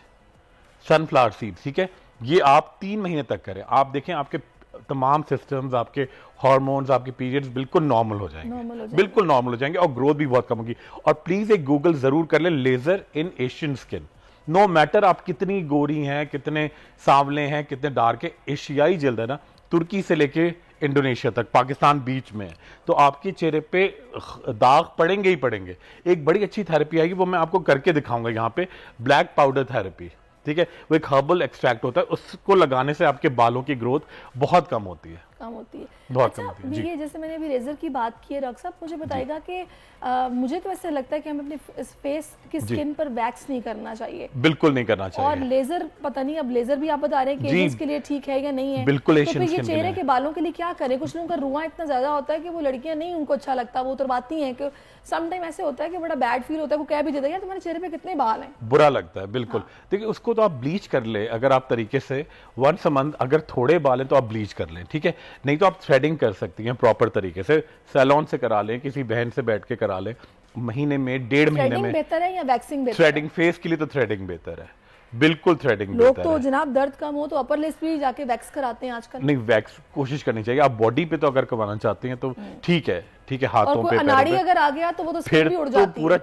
सनफ्लावर सीड, ठीक है। ये आप 3 महीने तक करें, आप देखें आपके तमाम सिस्टम्स, आपके हार्मोन्स, आपके पीरियड्स बिल्कुल नॉर्मल हो जाएंगे, बिल्कुल नॉर्मल हो जाएंगे, और ग्रोथ भी बहुत कम होगी। और प्लीज एक गूगल जरूर कर लें, laser in Asian skin, no matter आप कितनी गोरी हैं, कितने सांवले हैं, कितने डार्क है, एशियाई जल्द है ना, तुर्की से लेके इंडोनेशिया तक, पाकिस्तान बीच में, तो आपके चेहरे पे दाग पड़ेंगे ही पड़ेंगे। एक बड़ी अच्छी थेरेपी आएगी, वो मैं आपको करके दिखाऊंगा यहाँ पे, ब्लैक पाउडर थेरेपी, ठीक है, वो एक हर्बल एक्सट्रैक्ट होता है, उसको लगाने से आपके बालों की ग्रोथ बहुत कम होती है, कम होती है। बहुत अच्छा, कम होती है। ये जैसे मैंने अभी रेजर की बात की है, डॉक्टर साहब मुझे बताइएगा कि मुझे तो ऐसा लगता है कि हमें अपने फेस की स्किन पर वैक्स नहीं करना चाहिए, बिल्कुल नहीं करना और चाहिए। लेजर पता नहीं, अब लेजर भी आप बता रहे हैं कि एजेस के लिए ठीक है या नहीं है, बिल्कुल तो एशियन फिर ये स्किन के चेहरे लिए। के बालों के लिए क्या करें? कुछ लोगों का रुआं इतना ज्यादा होता है कि वो लड़कियां नहीं, उनको अच्छा लगता, वो उतरवाती हैं, कि सम टाइम ऐसे होता है कि बड़ा बैड फील होता है, वो कह भी देते हैं तुम्हारे चेहरे पे कितने बाल हैं, बुरा लगता है, बिल्कुल। देखिए उसको तो आप ब्लीच कर ले, अगर आप तरीके से वंस अ मंथ, अगर थोड़े बाल हैं तो आप ब्लीच कर लें, ठीक है, नहीं तो आप थ्रेडिंग कर सकती हैं प्रॉपर तरीके से, सैलून से करा लें, किसी बहन से बैठ के करा लें, महीने में 1.5 महीने थ्रेडिंग में। बेहतर है या वैक्सिंग बेहतर है? थ्रेडिंग फेस के लिए तो थ्रेडिंग बेहतर है, बिल्कुल थ्रेडिंग लोग बेहतर तो है। जनाब दर्द कम हो तो अपर लिप्स भी जाके वैक्स कराते हैं आजकल। नहीं, वैक्स कोशिश करनी चाहिए। आप बॉडी पे तो अगर करवाना चाहती हैं तो ठीक है, ठीक है, और हाथों कोई पे, अनाड़ी पैरों पे, अगर आ गया तो वो तो स्किन फिर भी उड़ तो जाती पूरा है।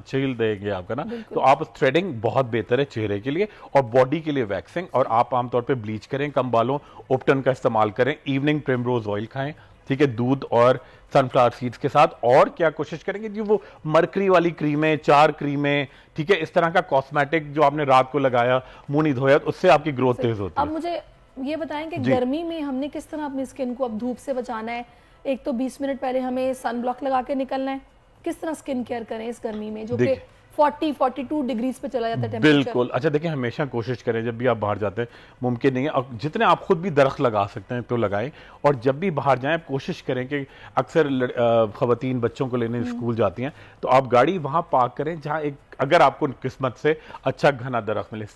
छिल देंगे आपका ना। तो आप थ्रेडिंग बहुत बेहतर है चेहरे के लिए, और बॉडी के लिए वैक्सिंग, और आप आमतौर पे ब्लीच करें कम बालों, ओप्टन का इस्तेमाल करें, इवनिंग प्रिमरोज ऑयल खाएं, ठीक है, दूध और सनफ्लावर सीड्स के साथ। और क्या कोशिश करेंगे जी, वो मरकरी वाली क्रीमें, 4 क्रीमें, ठीक है, इस तरह का कॉस्मेटिक जो आपने रात को लगाया, मुंह नहीं धोया, उससे आपकी ग्रोथ तेज होती अब है। मुझे ये बताएं कि जी। गर्मी में हमने किस तरह अपनी स्किन को अब धूप से बचाना है? एक तो 20 मिनट पहले हमें सन ब्लॉक लगा के निकलना है, किस तरह स्किन केयर करें इस गर्मी में जो कि 40-42 डिग्रीज पे चला जाता है टेम्परेचर? बिल्कुल। अच्छा देखिए, हमेशा कोशिश करें जब भी आप बाहर जाते हैं, मुमकिन नहीं है, और जितने आप खुद भी दरख्त लगा सकते हैं तो लगाएं, और जब भी बाहर जाएं आप कोशिश करें कि अक्सर खवातीन बच्चों को लेने स्कूल जाती हैं, तो आप गाड़ी वहां पार्क करें जहां एक, अगर आपको किस्मत से अच्छा घना दरख्त मिले,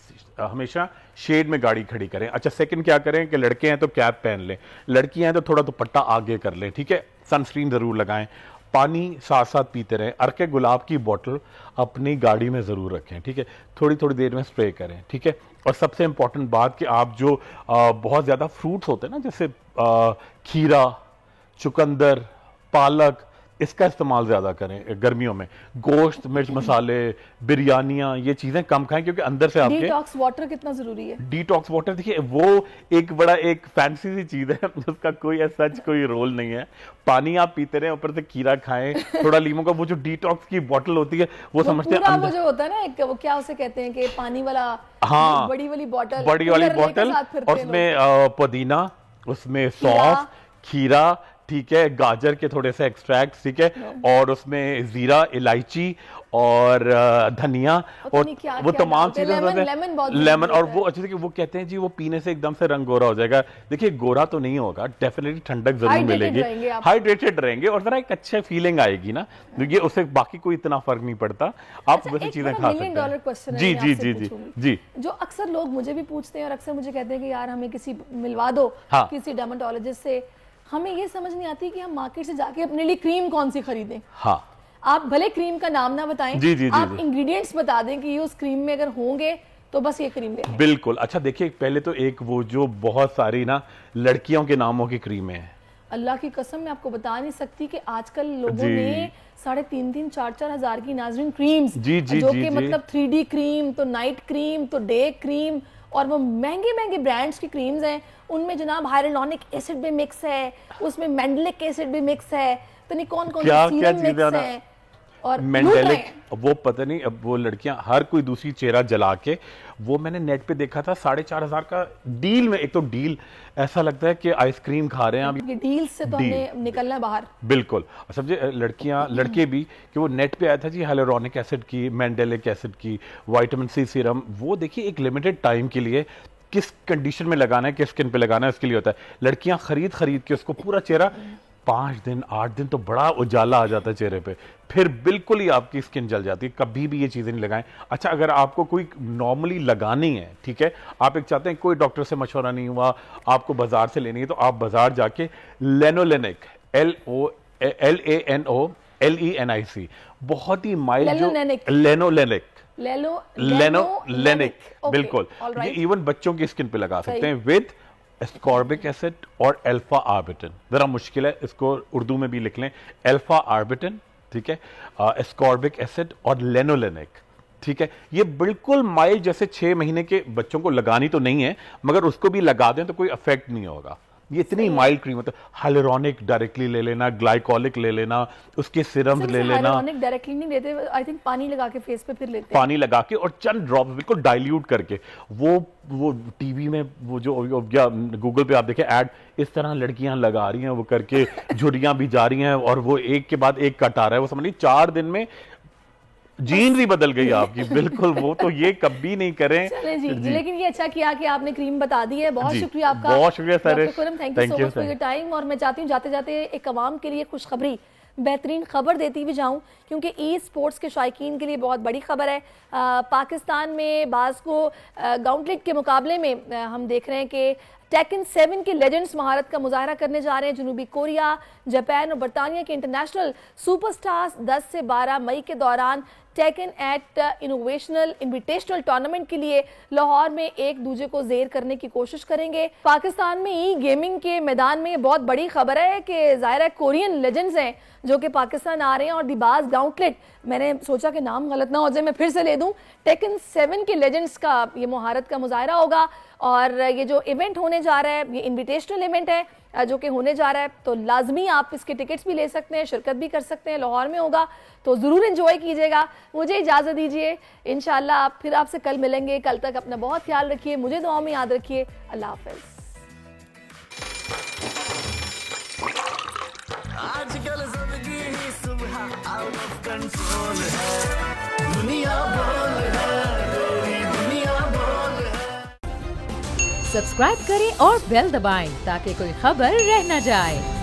हमेशा शेड में गाड़ी खड़ी करें। अच्छा, सेकंड क्या करें कि लड़के हैं तो कैप पहन लें, लड़कियां हैं तो थोड़ा दुपट्टा आगे कर लें, ठीक है, सनस्क्रीन जरूर लगाएं, पानी साथ साथ पीते रहें, अर्के गुलाब की बोतल अपनी गाड़ी में जरूर रखें, ठीक है, थोड़ी थोड़ी देर में स्प्रे करें, ठीक है। और सबसे इंपॉर्टेंट बात कि आप जो बहुत ज्यादा फ्रूट्स होते हैं ना, जैसे खीरा, चुकंदर, पालक, इसका इस्तेमाल ज्यादा करें गर्मियों में। गोश्त, मिर्च मसाले, बिरयानियां, ये चीजें कम खाएं, क्योंकि अंदर से आपके डिटॉक्स वाटर कितना जरूरी है? डिटॉक्स वाटर, देखिए वो एक बड़ा एक फैंसी सी चीज है जिसका कोई सच कोई रोल नहीं है। पानी आप पीते रहे, ऊपर से खीरा खाएं, थोड़ा लीमू का, वो जो डिटॉक्स की बोतल होती है वो समझते हैं वो अंदर, जो होता है ना एक, वो क्या उसे कहते हैं कि पानी वाला, हाँ, बड़ी वाली बोतल, बड़ी वाली कूलर लेके बोतल, साथ फिरते और हैं उसमें पुदीना, उसमें सौंफ, खीरा, ठीक है, गाजर के थोड़े से एक्सट्रैक्ट, ठीक है, और उसमें जीरा, इलायची और धनिया, और क्या वो तमाम चीजें, लेमन, और वो अच्छा अच्छे से वो कहते हैं जी वो पीने से एकदम से रंग गोरा हो जाएगा। देखिए गोरा तो नहीं होगा, डेफिनेटली ठंडक जरूर मिलेगी, हाइड्रेटेड रहेंगे, और जरा एक अच्छे फीलिंग आएगी ना, ये उससे बाकी कोई इतना फर्क नहीं पड़ता। आप वैसी चीजें खा सकते हैं। जी जी जी जी जी। जो अक्सर लोग मुझे भी पूछते हैं और अक्सर मुझे कहते हैं कि यार हमें किसी मिलवा दो, हाँ, किसी डर्मेटोलॉजिस्ट से, हमें ये समझ नहीं आती कि हम मार्केट से जाके अपने लिए क्रीम कौन सी खरीदें। हाँ, आप भले क्रीम का नाम ना बताएं, जी, जी, आप जी, इंग्रेडिएंट्स बता दें कि ये उस क्रीम में अगर होंगे तो बस ये क्रीम लें। बिल्कुल। अच्छा देखिए, पहले तो एक वो जो बहुत सारी ना लड़कियों के नामों की क्रीमें हैं, अल्लाह की कसम मैं आपको बता नहीं सकती कि आजकल लोगों ने 3,500 4,000 हजार की नाजरीन क्रीम्स, जो कि मतलब 3D क्रीम, तो नाइट क्रीम, तो डे क्रीम, और वो महंगे महंगे ब्रांड्स की क्रीम्स हैं, उनमें जनाब हाइलुरोनिक एसिड भी मिक्स है, उसमें मेंडलिक एसिड भी मिक्स है, तो नहीं कौन कौन सी सीरम मिक्स है, और मेंडेलिक, वो पता नहीं, अब वो लड़कियां हर कोई दूसरी चेहरा जला के, वो मैंने नेट पे देखा था 4,500 का डील में, एक तो डील ऐसा लगता है कि आइसक्रीम खा रहे हैं आप, डील से तो हमने निकलना बाहर। बिल्कुल। समझे, लड़कियां लड़के भी, कि वो नेट पे आया था जी हाइलुरोनिक एसिड की, मेंडेलिक एसिड की, विटामिन सी सीरम, वो देखिए एक लिमिटेड टाइम के लिए किस कंडीशन में लगाना है, किस स्किन पे लगाना है, उसके लिए होता है। लड़कियां खरीद के उसको पूरा चेहरा 5 दिन 8 दिन तो बड़ा उजाला आ जाता है चेहरे पे, फिर बिल्कुल ही आपकी स्किन जल जाती है। कभी भी ये चीजें नहीं लगाएं। अच्छा, अगर आपको कोई नॉर्मली लगानी है, ठीक है, आप एक चाहते हैं, कोई डॉक्टर से मशवरा नहीं हुआ, आपको बाजार से लेनी है, तो आप बाजार जाके लेनोलेनिक, LANOLENIC, बहुत ही माइल्ड, जो लेनोलेनिक, बिल्कुल, ये इवन बच्चों की स्किन पे लगा सकते हैं, विद एस्कॉर्बिक एसिड और अल्फा आर्बिटन। जरा मुश्किल है, इसको उर्दू में भी लिख लें, अल्फा आर्बिटन, ठीक है, एस्कॉर्बिक एसिड और लेनोलेनिक, ठीक है। ये बिल्कुल माइल्ड, जैसे 6 महीने के बच्चों को लगानी तो नहीं है, मगर उसको भी लगा दें तो कोई इफेक्ट नहीं होगा, ये इतनी माइल्ड क्रीम होता है। हाइलुरोनिक डायरेक्टली ले लेना, ग्लाइकोलिक ले लेना, उसके सिरम्स ले लेना। हाइलुरोनिक डायरेक्टली नहीं लेते, आई थिंक पानी लगा के फेस पे फिर लेते हैं। पानी लगा के और चंद ड्रॉप बिल्कुल डाइल्यूट करके, वो टीवी में वो जो या गूगल पे आप देखें ऐड, इस तरह लड़कियां लगा रही हैं वो करके, झुर्रियां भी जा रही हैं और वो एक के बाद एक कट आ रहा है। वो समझ लीजिए 4 दिन में जीन भी बदल गई आपकी। बिल्कुल, वो तो ये कभी नहीं करें। चलें जी, लेकिन ये अच्छा किया कि आपने क्रीम बता दी है। बहुत शुक्रिया आपका, बहुत शुक्रिया sir, thank you so much for your time. और मैं चाहती हूँ जाते जाते एक अवाम के लिए खुशखबरी, बेहतरीन खबर देती भी जाऊं, क्योंकि ई स्पोर्ट्स के शायकीन के लिए बहुत बड़ी खबर है। पाकिस्तान में बाज़ को गाउंटलेट के मुकाबले में हम देख रहे हैं कि टेकन 7 के लेजेंड्स महारत का मुजाहरा करने जा रहे हैं। जनूबी कोरिया, जापान और बरतानिया के इंटरनेशनल सुपरस्टार्स 10 से 12 मई के दौरान टेकन एट इनोवेशनल इन्विटेशनल टूर्नामेंट के लिए लाहौर में एक दूसरे को जेर करने की कोशिश करेंगे। पाकिस्तान में ई गेमिंग के मैदान में बहुत बड़ी खबर है कि ज़ाहिर कोरियन लेजेंड्स हैं जो कि पाकिस्तान आ रहे हैं। और दिबाज गाउंटलेट, मैंने सोचा कि नाम गलत ना हो जाए, मैं फिर से ले दूं, टेकन 7 के लेजेंड्स का ये मुहारत का मुजाहरा होगा। और ये जो इवेंट होने जा रहा है, ये इन्विटेशनल इवेंट है जो कि होने जा रहा है, तो लाजमी आप इसके टिकट्स भी ले सकते हैं, शिरकत भी कर सकते हैं। लाहौर में होगा तो ज़रूर एंजॉय कीजिएगा। मुझे इजाज़त दीजिए, इंशाल्लाह फिर आपसे कल मिलेंगे। कल तक अपना बहुत ख्याल रखिए, मुझे दुआ में याद रखिए। अल्लाह हाफ़िज़। आजकल ज़िंदगी ही सुबह आउट ऑफ कंट्रोल है, दुनिया बोल है, दुनिया बोल है। सब्सक्राइब करें और बेल दबाएं ताकि कोई खबर रह न जाए।